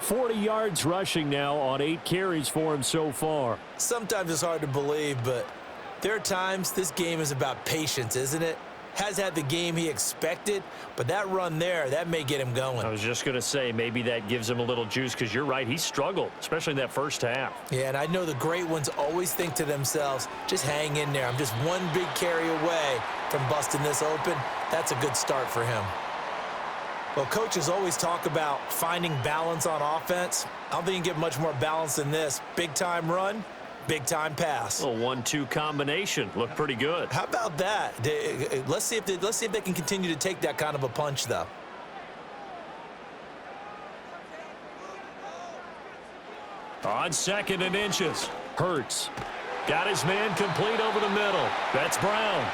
40 yards rushing now on 8 carries for him so far. Sometimes it's hard to believe, but there are times this game is about patience, isn't it? Has had the game he expected, but that run there, that may get him going. I was just going to say, maybe that gives him a little juice because you're right, he struggled, especially in that first half. Yeah, and I know the great ones always think to themselves, just hang in there. I'm just one big carry away from busting this open. That's a good start for him. Well, coaches always talk about finding balance on offense. I don't think you can get much more balance than this. Big-time run, big-time pass. A 1-2 combination. Looked pretty good. How about that? Let's see if they can continue to take that kind of a punch, though. On 2nd and inches. Hurts. Got his man complete over the middle. That's Brown.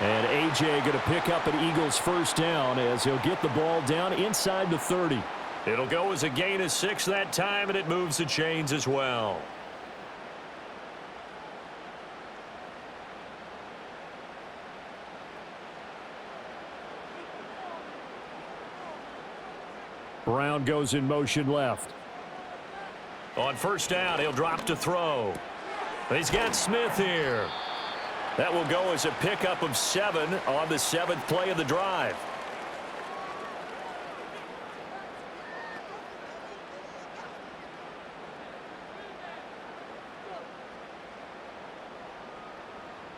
And A.J. going to pick up an Eagles first down as he'll get the ball down inside the 30. It'll go as a gain of 6 that time, and it moves the chains as well. Brown goes in motion left. On first down, he'll drop to throw. He's got Smith here. That will go as a pickup of 7 on the 7th play of the drive.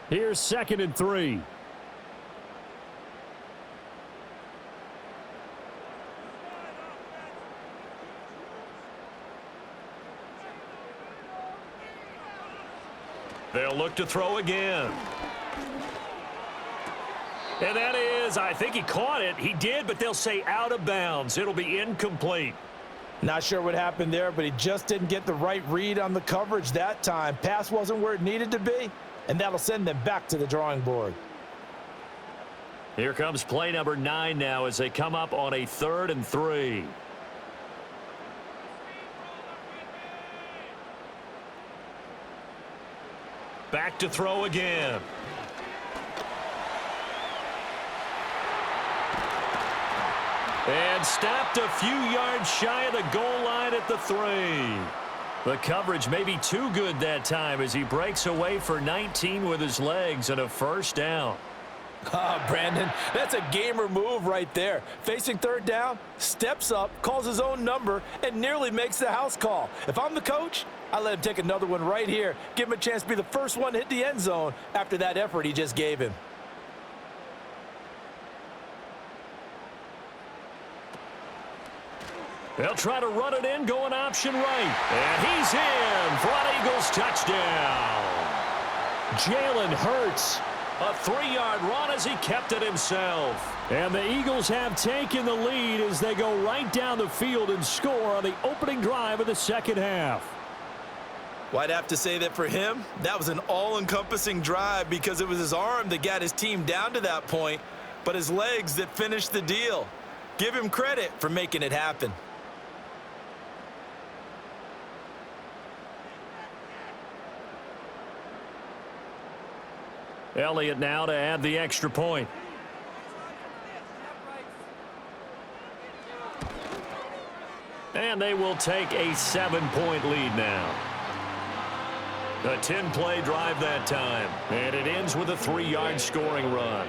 Here's 2nd and 3. They'll look to throw again. And that is, I think he caught it. He did, but they'll say out of bounds. It'll be incomplete. Not sure what happened there, but he just didn't get the right read on the coverage that time. Pass wasn't where it needed to be, and that'll send them back to the drawing board. Here comes play number 9 now as they come up on a 3rd and 3. Back to throw again. And stopped a few yards shy of the goal line at the 3. The coverage may be too good that time as he breaks away for 19 with his legs and a first down. Brandon, that's a gamer move right there. Facing 3rd down, steps up, calls his own number, and nearly makes the house call. If I'm the coach, I let him take another one right here. Give him a chance to be the first one to hit the end zone after that effort he just gave him. They'll try to run it in, going option right. And he's in for an Eagles touchdown. Jalen Hurts. A 3-yard run as he kept it himself. And the Eagles have taken the lead as they go right down the field and score on the opening drive of the second half. Well, I'd have to say that for him, that was an all-encompassing drive because it was his arm that got his team down to that point, but his legs that finished the deal. Give him credit for making it happen. Elliott now to add the extra point. And they will take a 7-point lead now. A 10-play drive that time. And it ends with a 3-yard scoring run.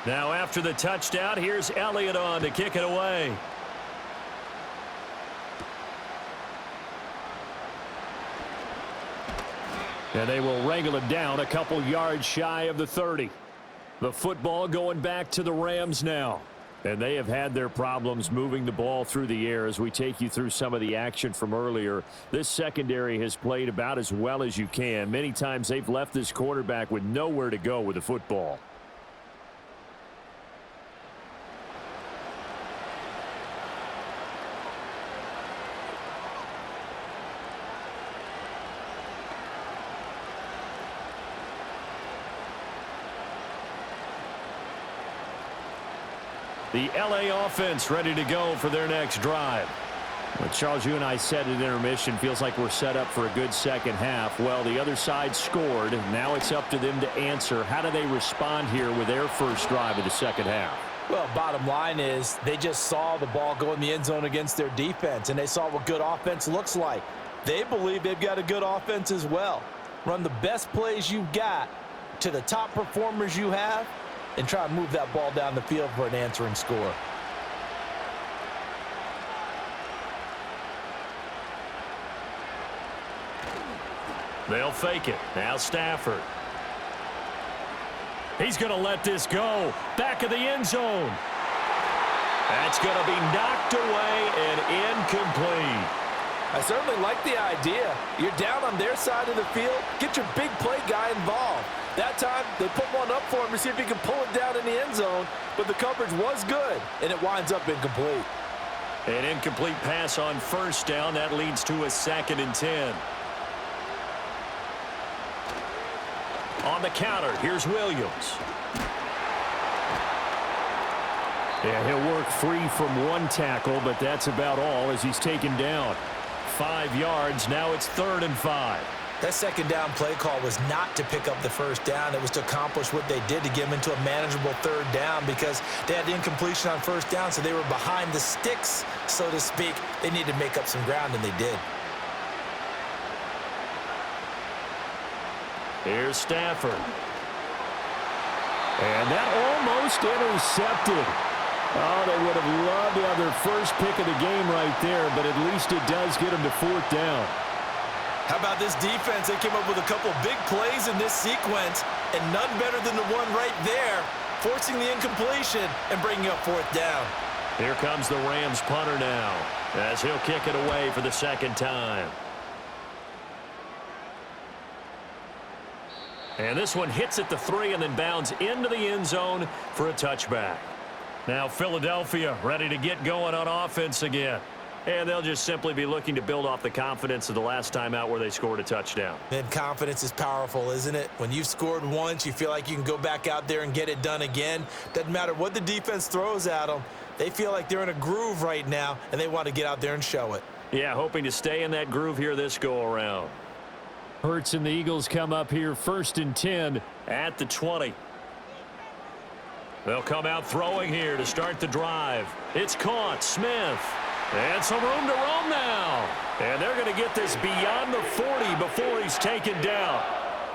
Now after the touchdown, here's Elliott on to kick it away. And they will wrangle it down a couple yards shy of the 30. The football going back to the Rams now. And they have had their problems moving the ball through the air as we take you through some of the action from earlier. This secondary has played about as well as you can. Many times they've left this quarterback with nowhere to go with the football. The LA offense ready to go for their next drive. Well, Charles, you and I said at intermission, feels like we're set up for a good second half. Well, the other side scored. Now it's up to them to answer. How do they respond here with their first drive of the second half? Well, bottom line is they just saw the ball go in the end zone against their defense, and they saw what good offense looks like. They believe they've got a good offense as well. Run the best plays you've got to the top performers you have, and try to move that ball down the field for an answering score. They'll fake it. Now Stafford. He's going to let this go. Back of the end zone. That's going to be knocked away and incomplete. I certainly like the idea. You're down on their side of the field. Get your big play guy involved. That time, they put one up for him to see if he can pull it down in the end zone, but the coverage was good, and it winds up incomplete. An incomplete pass on first down. That leads to a 2nd and 10. On the counter, here's Williams. Yeah, he'll work free from one tackle, but that's about all as he's taken down. 5 yards, now it's 3rd and 5. That second down play call was not to pick up the first down. It was to accomplish what they did to get them into a manageable 3rd down because they had the incompletion on first down, so they were behind the sticks, so to speak. They needed to make up some ground, and they did. Here's Stafford. And that almost intercepted. Oh, they would have loved to have their first pick of the game right there, but at least it does get them to 4th down. How about this defense? They came up with a couple big plays in this sequence, and none better than the one right there, forcing the incompletion and bringing up 4th down. Here comes the Rams punter now, as he'll kick it away for the 2nd time. And this one hits at the 3 and then bounds into the end zone for a touchback. Now Philadelphia ready to get going on offense again. And they'll just simply be looking to build off the confidence of the last time out where they scored a touchdown. And confidence is powerful, isn't it? When you've scored once, you feel like you can go back out there and get it done again. Doesn't matter what the defense throws at them. They feel like they're in a groove right now, and they want to get out there and show it. Yeah, hoping to stay in that groove here this go-around. Hurts and the Eagles come up here 1st and 10 at the 20. They'll come out throwing here to start the drive. It's caught. Smith. And some room to roam now. And they're going to get this beyond the 40 before he's taken down.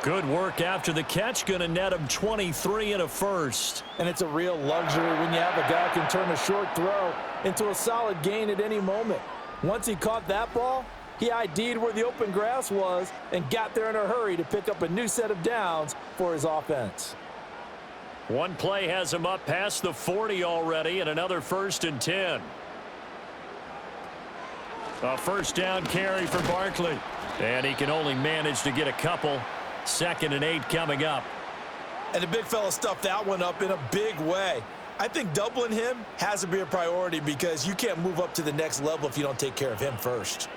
Good work after the catch. Going to net him 23 and a first. And it's a real luxury when you have a guy who can turn a short throw into a solid gain at any moment. Once he caught that ball, he ID'd where the open grass was and got there in a hurry to pick up a new set of downs for his offense. One play has him up past the 40 already, and another 1st and 10. A 1st down carry for Barkley. And he can only manage to get a couple. 2nd and 8 coming up. And the big fella stuffed that one up in a big way. I think doubling him has to be a priority because you can't move up to the next level if you don't take care of him first.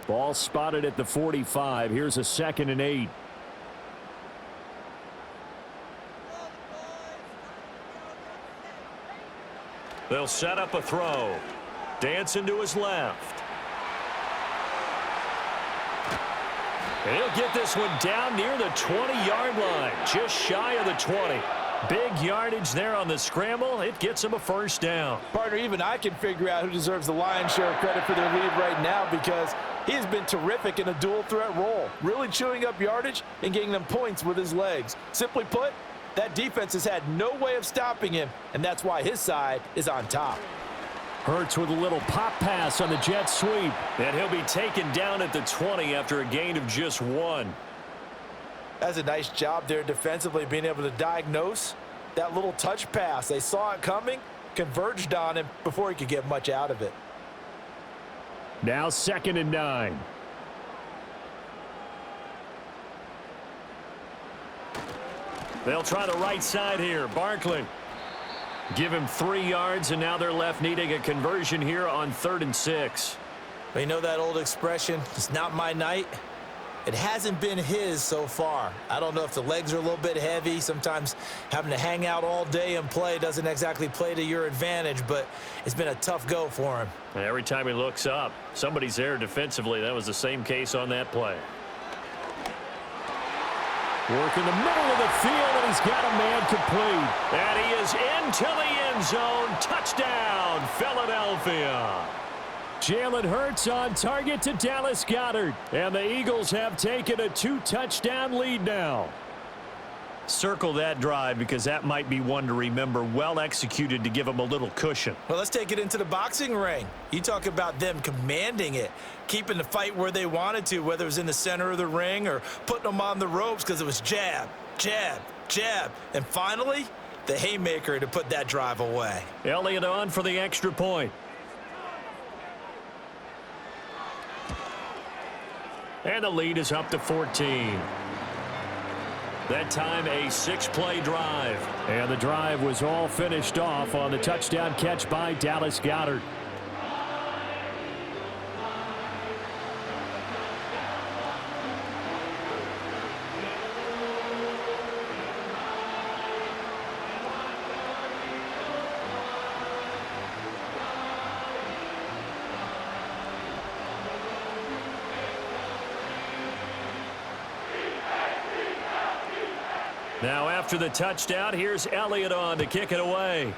Ball spotted at the 45. Here's a 2nd and 8. They'll set up a throw. Dancing to his left. And he'll get this one down near the 20-yard line, just shy of the 20. Big yardage there on the scramble. It gets him a 1st down. Partner, even I can figure out who deserves the lion's share of credit for their lead right now because he's been terrific in a dual threat role, really chewing up yardage and getting them points with his legs. Simply put, that defense has had no way of stopping him, and that's why his side is on top. Hurts with a little pop pass on the jet sweep. And he'll be taken down at the 20 after a gain of just 1. That's a nice job there defensively, being able to diagnose that little touch pass. They saw it coming, converged on him before he could get much out of it. Now 2nd and 9. They'll try the right side here. Barkley. Give him 3 yards, and now they're left needing a conversion here on 3rd and 6. You know that old expression, it's not my night? It hasn't been his so far. I don't know if the legs are a little bit heavy. Sometimes having to hang out all day and play doesn't exactly play to your advantage, but it's been a tough go for him. And every time he looks up, somebody's there defensively. That was the same case on that play. Work in the middle of the field, and he's got a man complete. And he is into the end zone. Touchdown, Philadelphia. Jalen Hurts on target to Dallas Goedert. And the Eagles have taken a 2-touchdown lead now. Circle that drive because that might be one to remember. Well executed to give them a little cushion. Well, let's take it into the boxing ring. You talk about them commanding it, keeping the fight where they wanted to, whether it was in the center of the ring or putting them on the ropes because it was jab, jab, jab. And finally, the haymaker to put that drive away. Elliott on for the extra point. And the lead is up to 14. That time a 6-play drive. And the drive was all finished off on the touchdown catch by Dallas Goedert. Now after the touchdown, here's Elliott on to kick it away.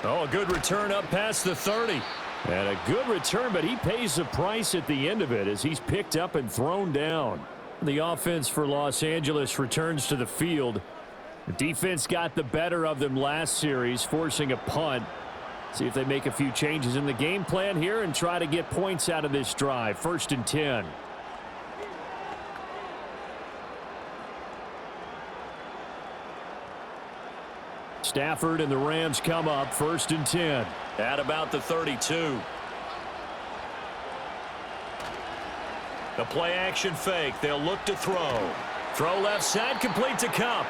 Oh, a good return up past the 30. And a good return, but he pays the price at the end of it as he's picked up and thrown down. The offense for Los Angeles returns to the field. The defense got the better of them last series, forcing a punt. See if they make a few changes in the game plan here and try to get points out of this drive. 1st and 10. Stafford and the Rams come up 1st and 10. At about the 32. The play action fake. They'll look to throw. Throw left side, complete to Kupp.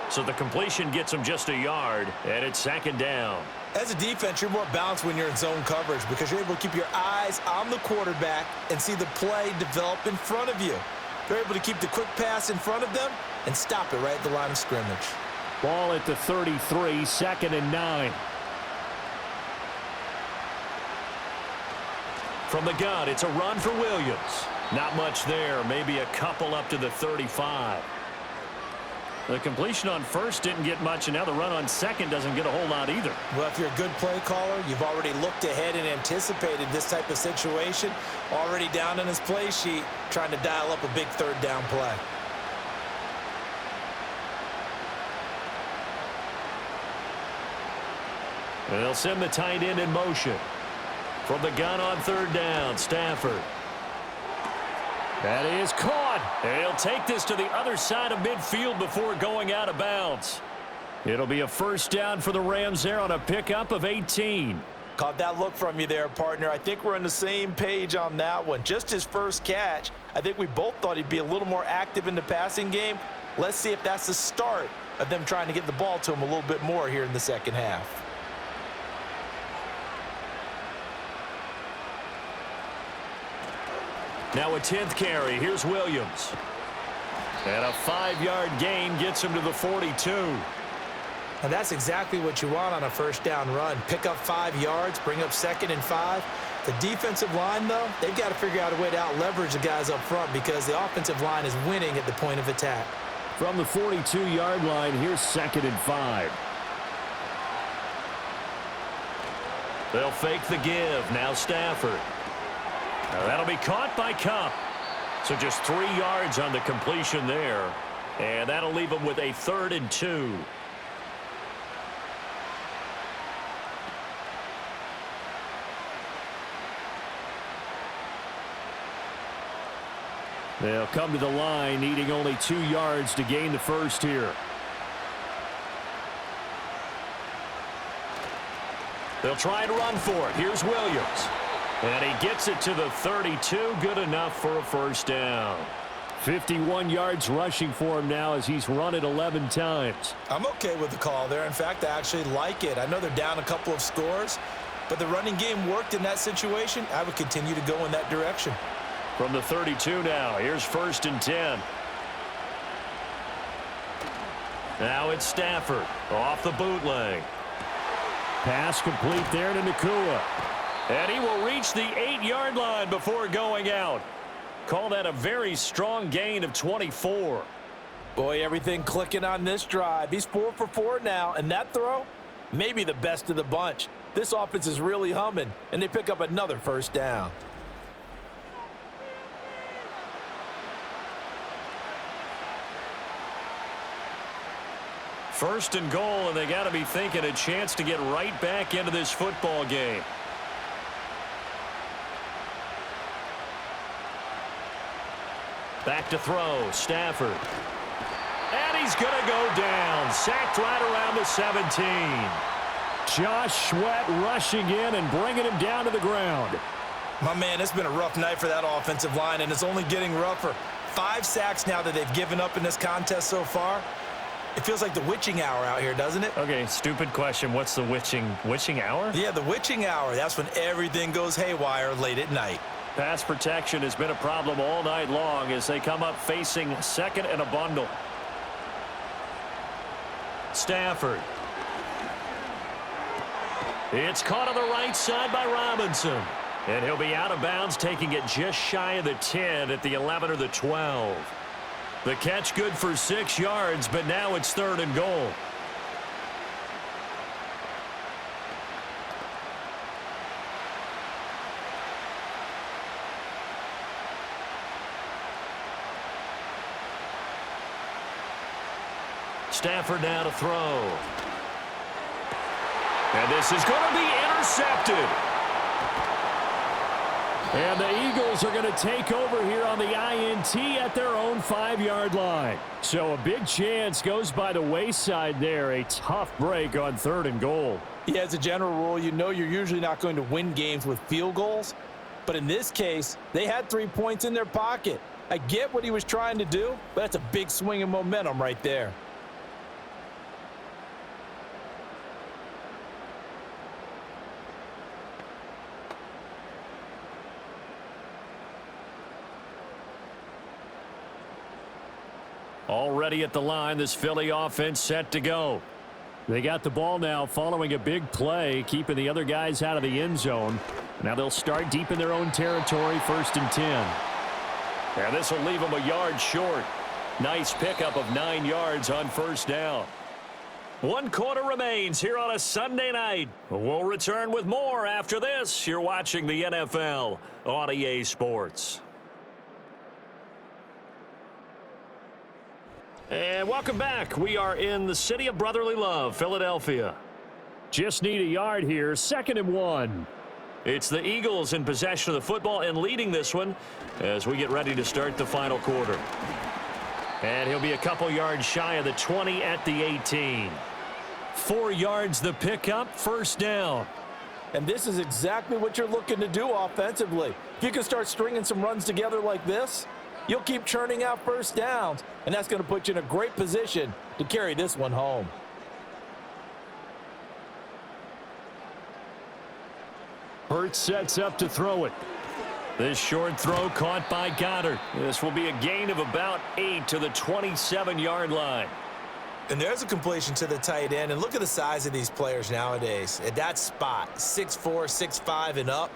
So the completion gets them just a yard, and it's 2nd down. As a defense, you're more balanced when you're in zone coverage because you're able to keep your eyes on the quarterback and see the play develop in front of you. They're able to keep the quick pass in front of them and stop it right at the line of scrimmage. Ball at the 33, 2nd and 9. From the gun, it's a run for Williams. Not much there, maybe a couple up to the 35. The completion on 1st didn't get much, and now the run on 2nd doesn't get a whole lot either. Well, if you're a good play caller, you've already looked ahead and anticipated this type of situation. Already down in his play sheet, trying to dial up a big 3rd down play. And they'll send the tight end in motion. From the gun on 3rd down, Stafford. That is caught. And he'll take this to the other side of midfield before going out of bounds. It'll be a 1st down for the Rams there on a pickup of 18. Caught that look from you there, partner. I think we're on the same page on that one. Just his first catch. I think we both thought he'd be a little more active in the passing game. Let's see if that's the start of them trying to get the ball to him a little bit more here in the 2nd half. Now a 10th carry. Here's Williams. And a 5-yard gain gets him to the 42. And that's exactly what you want on a 1st down run. Pick up 5 yards, bring up 2nd and 5. The defensive line, though, they've got to figure out a way to out-leverage the guys up front because the offensive line is winning at the point of attack. From the 42-yard line, here's 2nd and 5. They'll fake the give. Now Stafford. Now that'll be caught by Kupp. So just 3 yards on the completion there. And that'll leave them with a 3rd and 2. They'll come to the line, needing only 2 yards to gain the first here. They'll try and run for it. Here's Williams. And he gets it to the 32. Good enough for a first down. 51 yards rushing for him now as he's run it 11 times. I'm okay with the call there. In fact, I actually like it. I know they're down a couple of scores, but the running game worked in that situation. I would continue to go in that direction. From the 32 now, here's 1st and 10. Now it's Stafford off the bootleg. Pass complete there to Nakua. And he will reach the 8-yard line before going out. Call that a very strong gain of 24. Boy, everything clicking on this drive. He's 4 for 4 now, and that throw, maybe the best of the bunch. This offense is really humming, and they pick up another first down. First and goal, and they got to be thinking a chance to get right back into this football game. Back to throw, Stafford. And he's going to go down. Sacked right around the 17. Josh Sweat rushing in and bringing him down to the ground. My man, it's been a rough night for that offensive line, and it's only getting rougher. 5 sacks now that they've given up in this contest so far. It feels like the witching hour out here, doesn't it? Okay, stupid question. What's the witching hour? Yeah, the witching hour. That's when everything goes haywire late at night. Pass protection has been a problem all night long as they come up facing 2nd and a bundle. Stafford. It's caught on the right side by Robinson. And he'll be out of bounds, taking it just shy of the 10 at the 11 or the 12. The catch good for 6 yards, but now it's 3rd and goal. Stafford now to throw. And this is going to be intercepted. And the Eagles are going to take over here on the INT at their own 5-yard line. So a big chance goes by the wayside there. A tough break on 3rd and goal. Yeah, as a general rule, you know you're usually not going to win games with field goals. But in this case, they had 3 points in their pocket. I get what he was trying to do, but that's a big swing of momentum right there. Already at the line, this Philly offense set to go. They got the ball now following a big play, keeping the other guys out of the end zone. Now they'll start deep in their own territory, 1st and 10. And this will leave them a yard short. Nice pickup of 9 yards on 1st down. 1 quarter remains here on a Sunday night. We'll return with more after this. You're watching the NFL on EA Sports. And welcome back. We are in the city of brotherly love, Philadelphia. Just need a yard here, 2nd and 1. It's the Eagles in possession of the football and leading this one as we get ready to start the final quarter. And he'll be a couple yards shy of the 20 at the 18. 4 yards the pickup, 1st down. And this is exactly what you're looking to do offensively. If you can start stringing some runs together like this, you'll keep churning out 1st downs, and that's going to put you in a great position to carry this one home. Hurts sets up to throw it. This short throw caught by Goddard. This will be a gain of about 8 to the 27-yard line. And there's a completion to the tight end. And look at the size of these players nowadays. At that spot, 6'4", 6'5", and up.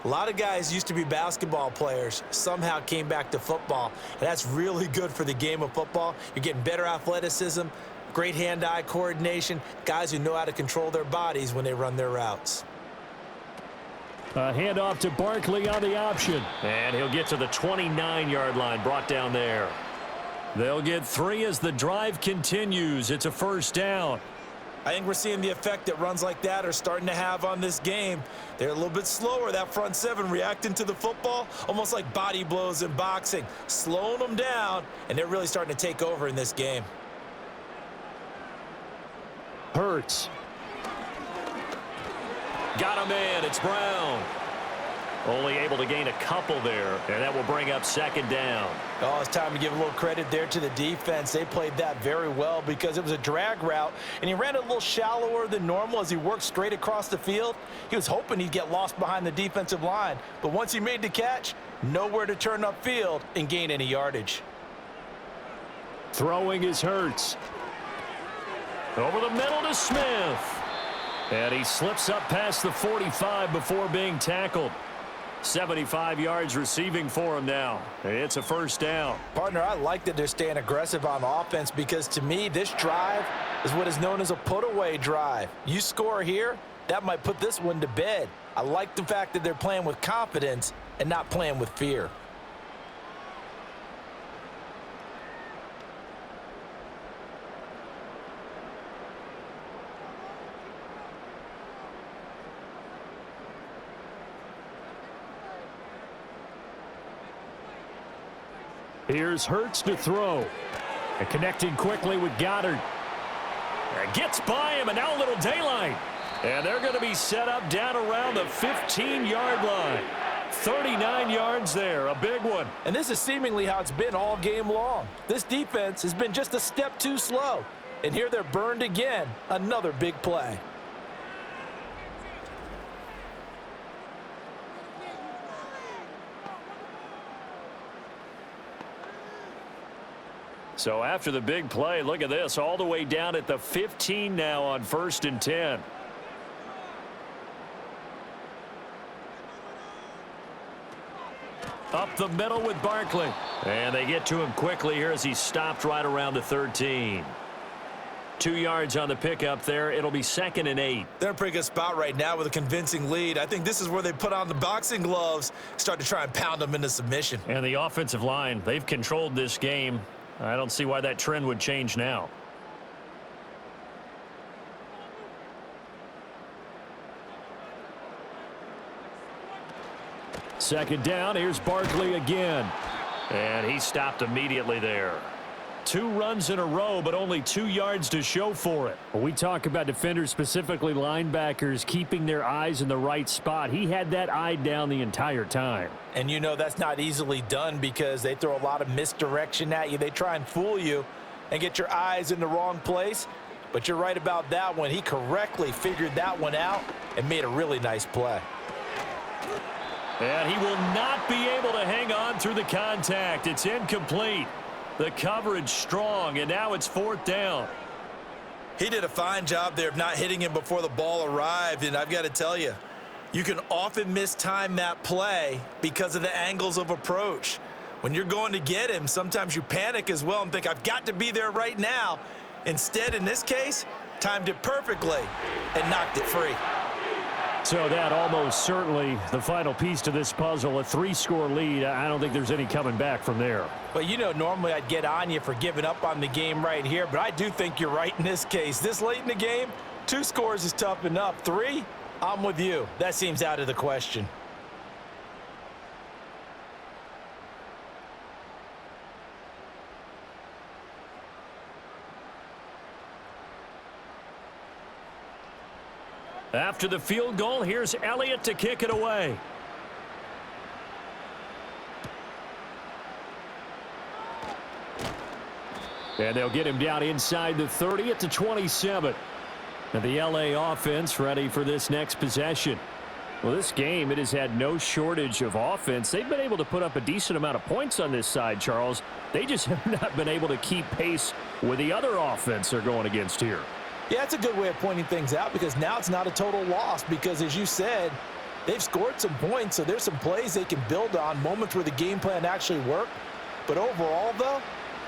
A lot of guys used to be basketball players, somehow came back to football. And that's really good for the game of football. You're getting better athleticism, great hand-eye coordination, guys who know how to control their bodies when they run their routes. A handoff to Barkley on the option. And he'll get to the 29-yard line, brought down there. They'll get 3 as the drive continues. It's a first down. I think we're seeing the effect that runs like that are starting to have on this game. They're a little bit slower, that front seven, reacting to the football, almost like body blows in boxing, slowing them down, and they're really starting to take over in this game. Hurts. Got him in. It's Brown. Only able to gain a couple there, and that will bring up second down. Oh, it's time to give a little credit there to the defense. They played that very well because it was a drag route, and he ran it a little shallower than normal as he worked straight across the field. He was hoping he'd get lost behind the defensive line, but once he made the catch, nowhere to turn upfield and gain any yardage. Throwing is Hurts. Over the middle to Smith. And he slips up past the 45 before being tackled. 75 yards receiving for him now. It's a first down. Partner, I like that they're staying aggressive on offense because to me, this drive is what is known as a put-away drive. You score here, that might put this one to bed. I like the fact that they're playing with confidence and not playing with fear. Here's Hurts to throw. And connecting quickly with Goddard. And gets by him, and now a little daylight. And they're going to be set up down around the 15-yard line. 39 yards there, a big one. And this is seemingly how it's been all game long. This defense has been just a step too slow. And here they're burned again. Another big play. So after the big play, look at this, all the way down at the 15 now on 1st and 10. Up the middle with Barkley. And they get to him quickly here as he stopped right around the 13. 2 yards on the pickup there. It'll be 2nd and 8. They're in a pretty good spot right now with a convincing lead. I think this is where they put on the boxing gloves, start to try and pound them into submission. And the offensive line, they've controlled this game. I don't see why that trend would change now. Second down, here's Barkley again. And he stopped immediately there. 2 runs in a row, but only 2 yards to show for it. When we talk about defenders, specifically linebackers, keeping their eyes in the right spot, he had that eye down the entire time. And you know that's not easily done because they throw a lot of misdirection at you. They try and fool you and get your eyes in the wrong place. But you're right about that one. He correctly figured that one out and made a really nice play. And he will not be able to hang on through the contact. It's incomplete. The coverage strong, and now it's 4th down. He did a fine job there of not hitting him before the ball arrived, and I've got to tell you, you can often mistime that play because of the angles of approach. When you're going to get him, sometimes you panic as well and think, I've got to be there right now. Instead, in this case, timed it perfectly and knocked it free. So that almost certainly the final piece to this puzzle, a 3-score lead. I don't think there's any coming back from there. But, you know, normally I'd get on you for giving up on the game right here, but I do think you're right in this case. This late in the game, 2 scores is tough enough. 3, I'm with you. That seems out of the question. After the field goal, here's Elliott to kick it away. And they'll get him down inside the 30 at the 27. And the LA offense ready for this next possession. Well, this game, it has had no shortage of offense. They've been able to put up a decent amount of points on this side, Charles. They just have not been able to keep pace with the other offense they're going against here. Yeah, it's a good way of pointing things out because now it's not a total loss because, as you said, they've scored some points, so there's some plays they can build on, moments where the game plan actually worked. But overall, though,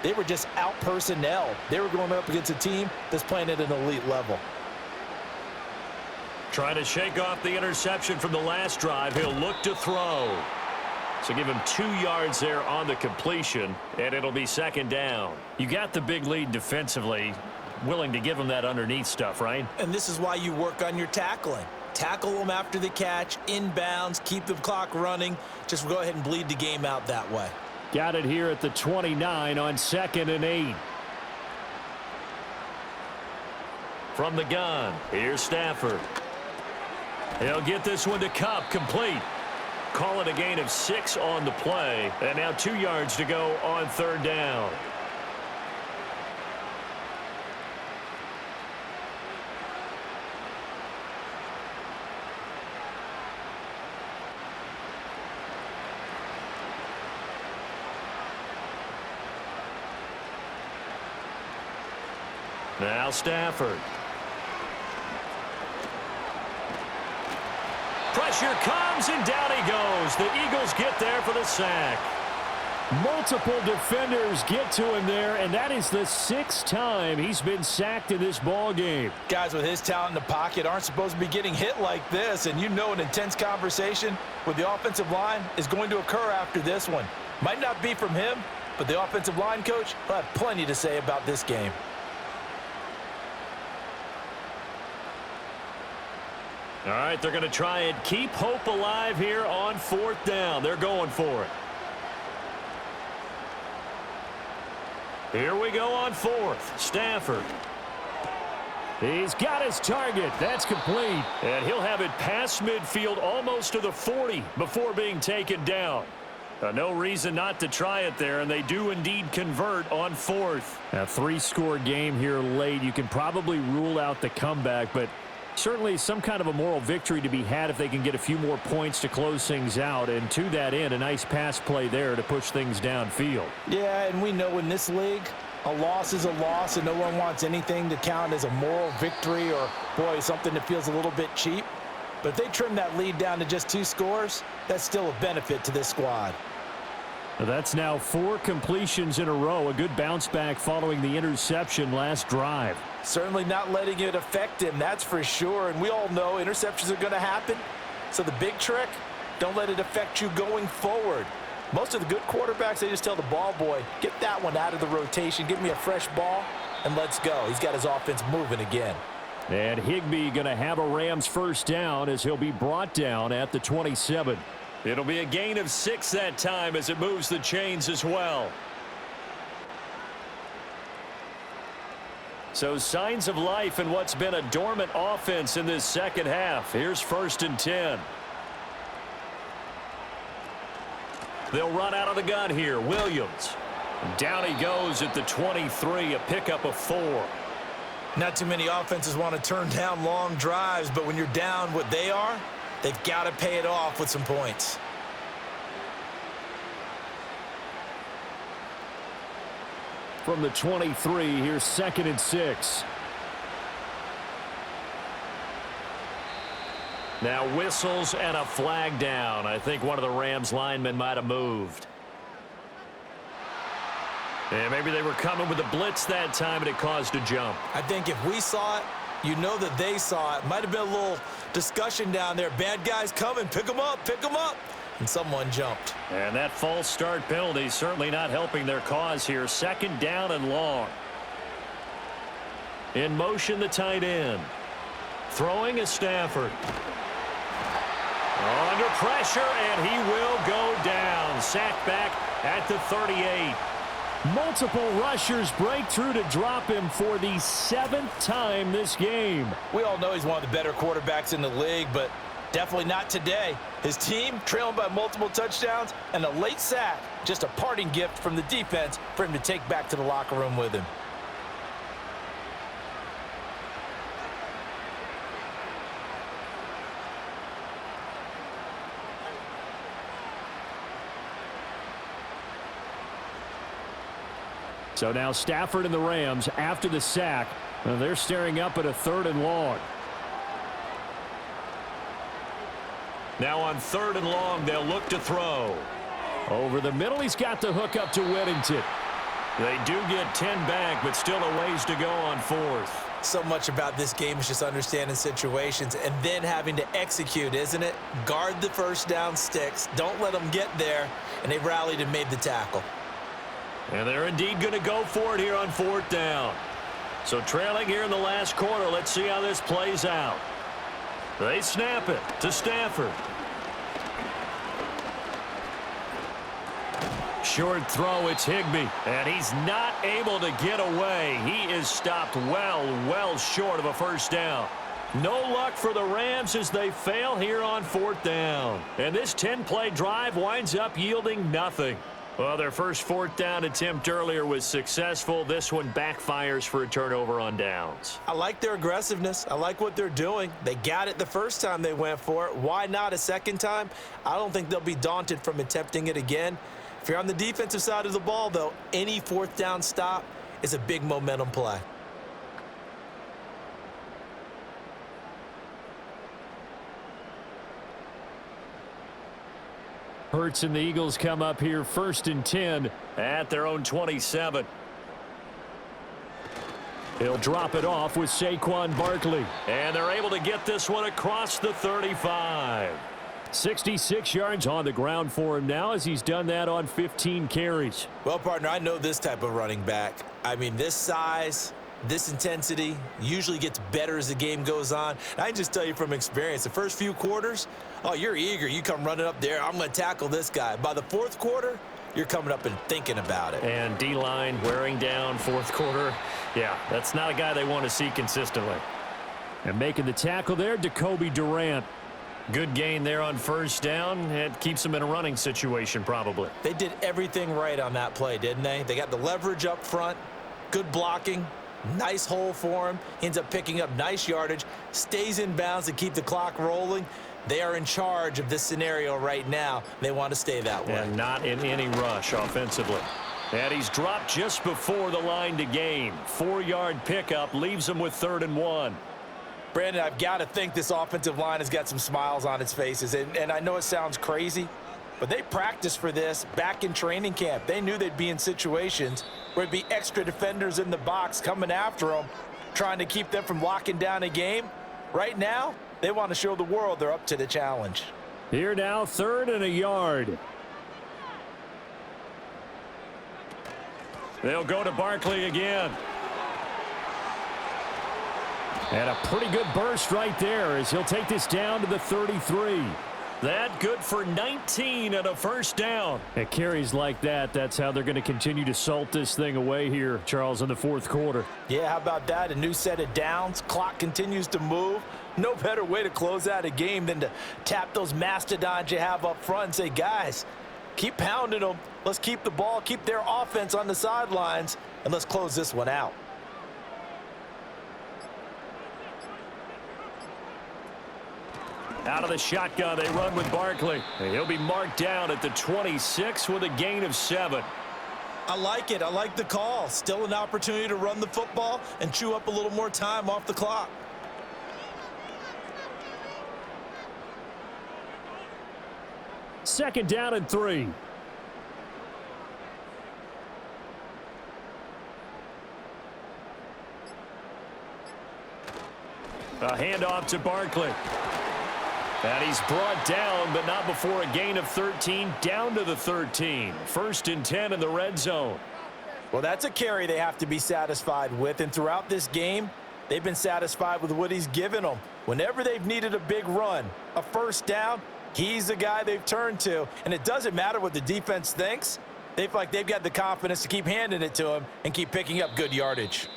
they were just out-personnel. They were going up against a team that's playing at an elite level. Trying to shake off the interception from the last drive. He'll look to throw. So give him 2 yards there on the completion, and it'll be second down. You got the big lead defensively, willing to give him that underneath stuff, right? And this is why you work on your tackling. Tackle them after the catch, inbounds, keep the clock running. Just go ahead and bleed the game out that way. Got it here at the 29 on 2nd and 8. From the gun, here's Stafford. He'll get this one to Kupp, complete. Call it a gain of 6 on the play, and now 2 yards to go on 3rd down. Now Stafford. Pressure comes, and down he goes. The Eagles get there for the sack. Multiple defenders get to him there, and that is the 6th time he's been sacked in this ball game. Guys with his talent in the pocket aren't supposed to be getting hit like this, and you know an intense conversation with the offensive line is going to occur after this one. Might not be from him, but the offensive line coach will have plenty to say about this game. All right, they're going to try and keep hope alive here on 4th down. They're going for it. Here we go on 4th. Stafford. He's got his target. That's complete. And he'll have it past midfield almost to the 40 before being taken down. No reason not to try it there, and they do indeed convert on 4th. A 3-score game here late. You can probably rule out the comeback, but certainly some kind of a moral victory to be had if they can get a few more points to close things out. And to that end, a nice pass play there to push things downfield. Yeah, and we know in this league, a loss is a loss, and no one wants anything to count as a moral victory or, boy, something that feels a little bit cheap. But if they trim that lead down to just 2 scores, that's still a benefit to this squad. That's now 4 completions in a row. A good bounce back following the interception last drive. Certainly not letting it affect him, that's for sure. And we all know interceptions are going to happen. So the big trick, don't let it affect you going forward. Most of the good quarterbacks, they just tell the ball boy, get that one out of the rotation, give me a fresh ball, and let's go. He's got his offense moving again. And Higbee going to have a Rams first down as he'll be brought down at the 27. It'll be a gain of 6 that time as it moves the chains as well. So signs of life in what's been a dormant offense in this second half. Here's 1st and 10. They'll run out of the gun here. Williams. Down he goes at the 23, a pickup of 4. Not too many offenses want to turn down long drives, but when you're down what they are, they've got to pay it off with some points. From the 23, here's 2nd and 6. Now whistles and a flag down. I think one of the Rams linemen might have moved. And maybe they were coming with a blitz that time and it caused a jump. I think if we saw it, you know that they saw it. Might have been a little discussion down there. Bad guys coming. Pick them up. Pick them up. And someone jumped. And that false start penalty certainly not helping their cause here. 2nd down and long. In motion, the tight end. Throwing is Stafford. Under pressure, and he will go down. Sacked back at the 38. Multiple rushers break through to drop him for the 7th time this game. We all know he's one of the better quarterbacks in the league, but definitely not today. His team trailing by multiple touchdowns and a late sack. Just a parting gift from the defense for him to take back to the locker room with him. So now Stafford and the Rams, after the sack, they're staring up at a 3rd and long. Now on 3rd and long, they'll look to throw. Over the middle, he's got the hook up to Whittington. They do get 10 back, but still a ways to go on 4th. So much about this game is just understanding situations and then having to execute, isn't it? Guard the first down sticks. Don't let them get there. And they rallied and made the tackle. And they're indeed going to go for it here on 4th down. So trailing here in the last quarter, let's see how this plays out. They snap it to Stafford. Short throw, it's Higbee. And he's not able to get away. He is stopped well short of a first down. No luck for the Rams as they fail here on 4th down. And this 10-play drive winds up yielding nothing. Well, their first 4th down attempt earlier was successful. This one backfires for a turnover on downs. I like their aggressiveness. I like what they're doing. They got it the first time they went for it. Why not a second time? I don't think they'll be daunted from attempting it again. If you're on the defensive side of the ball, though, any 4th down stop is a big momentum play. Hurts and the Eagles come up here 1st and 10 at their own 27. He'll drop it off with Saquon Barkley. And they're able to get this one across the 35. 66 yards on the ground for him now as he's done that on 15 carries. Well, partner, I know this type of running back. I mean, this size, this intensity usually gets better as the game goes on. And I can just tell you from experience, the first few quarters, oh, you're eager. You come running up there. I'm going to tackle this guy. By the 4th quarter, you're coming up and thinking about it. And D-line wearing down 4th quarter. Yeah, that's not a guy they want to see consistently. And making the tackle there, Jacoby Durant. Good gain there on first down. It keeps them in a running situation probably. They did everything right on that play, didn't they? They got the leverage up front, good blocking, nice hole for him. He ends up picking up nice yardage, stays in bounds to keep the clock rolling. They are in charge of this scenario right now. They want to stay that way. And not in any rush offensively. And he's dropped just before the line to gain. 4-yard pickup leaves him with 3rd and 1. Brandon, I've got to think this offensive line has got some smiles on its faces. And I know it sounds crazy, but they practiced for this back in training camp. They knew they'd be in situations where it'd be extra defenders in the box coming after them, trying to keep them from locking down a game. Right now, they want to show the world they're up to the challenge. Here now, 3rd and a yard. They'll go to Barkley again. And a pretty good burst right there as he'll take this down to the 33. That good for 19 and a first down. At carries like that, that's how they're going to continue to salt this thing away here, Charles, in the 4th quarter. Yeah, how about that? A new set of downs. Clock continues to move. No better way to close out a game than to tap those mastodons you have up front and say, guys, keep pounding them. Let's keep the ball, keep their offense on the sidelines, and let's close this one out. Out of the shotgun, they run with Barkley. He'll be marked down at the 26 with a gain of 7. I like it. I like the call. Still an opportunity to run the football and chew up a little more time off the clock. Second down and 3. A handoff to Barkley. And he's brought down, but not before a gain of 13, down to the 13. 1st and 10 in the red zone. Well, that's a carry they have to be satisfied with. And throughout this game, they've been satisfied with what he's given them. Whenever they've needed a big run, a first down, he's the guy they've turned to. And it doesn't matter what the defense thinks. They feel like they've got the confidence to keep handing it to him and keep picking up good yardage.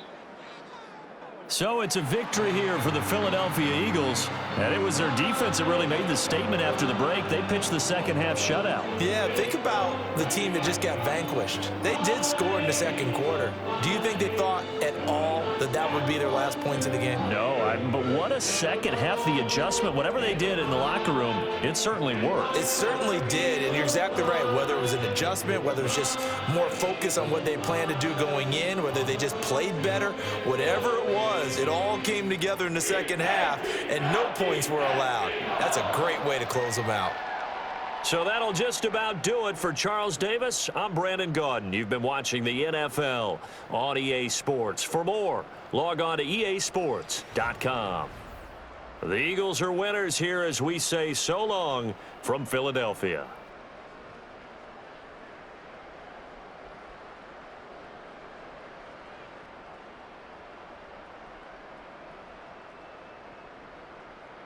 So it's a victory here for the Philadelphia Eagles. And it was their defense that really made the statement after the break. They pitched the second-half shutout. Yeah, think about the team that just got vanquished. They did score in the second quarter. Do you think they thought at all that that would be their last points of the game? No, but what a second half. The adjustment, whatever they did in the locker room, it certainly worked. It certainly did, and you're exactly right. Whether it was an adjustment, whether it was just more focus on what they planned to do going in, whether they just played better, whatever it was, it all came together in the second half, and no points were allowed. That's a great way to close them out. So that'll just about do it for Charles Davis. I'm Brandon Gaudin. You've been watching the NFL on EA Sports. For more, log on to easports.com. The Eagles are winners here as we say so long from Philadelphia.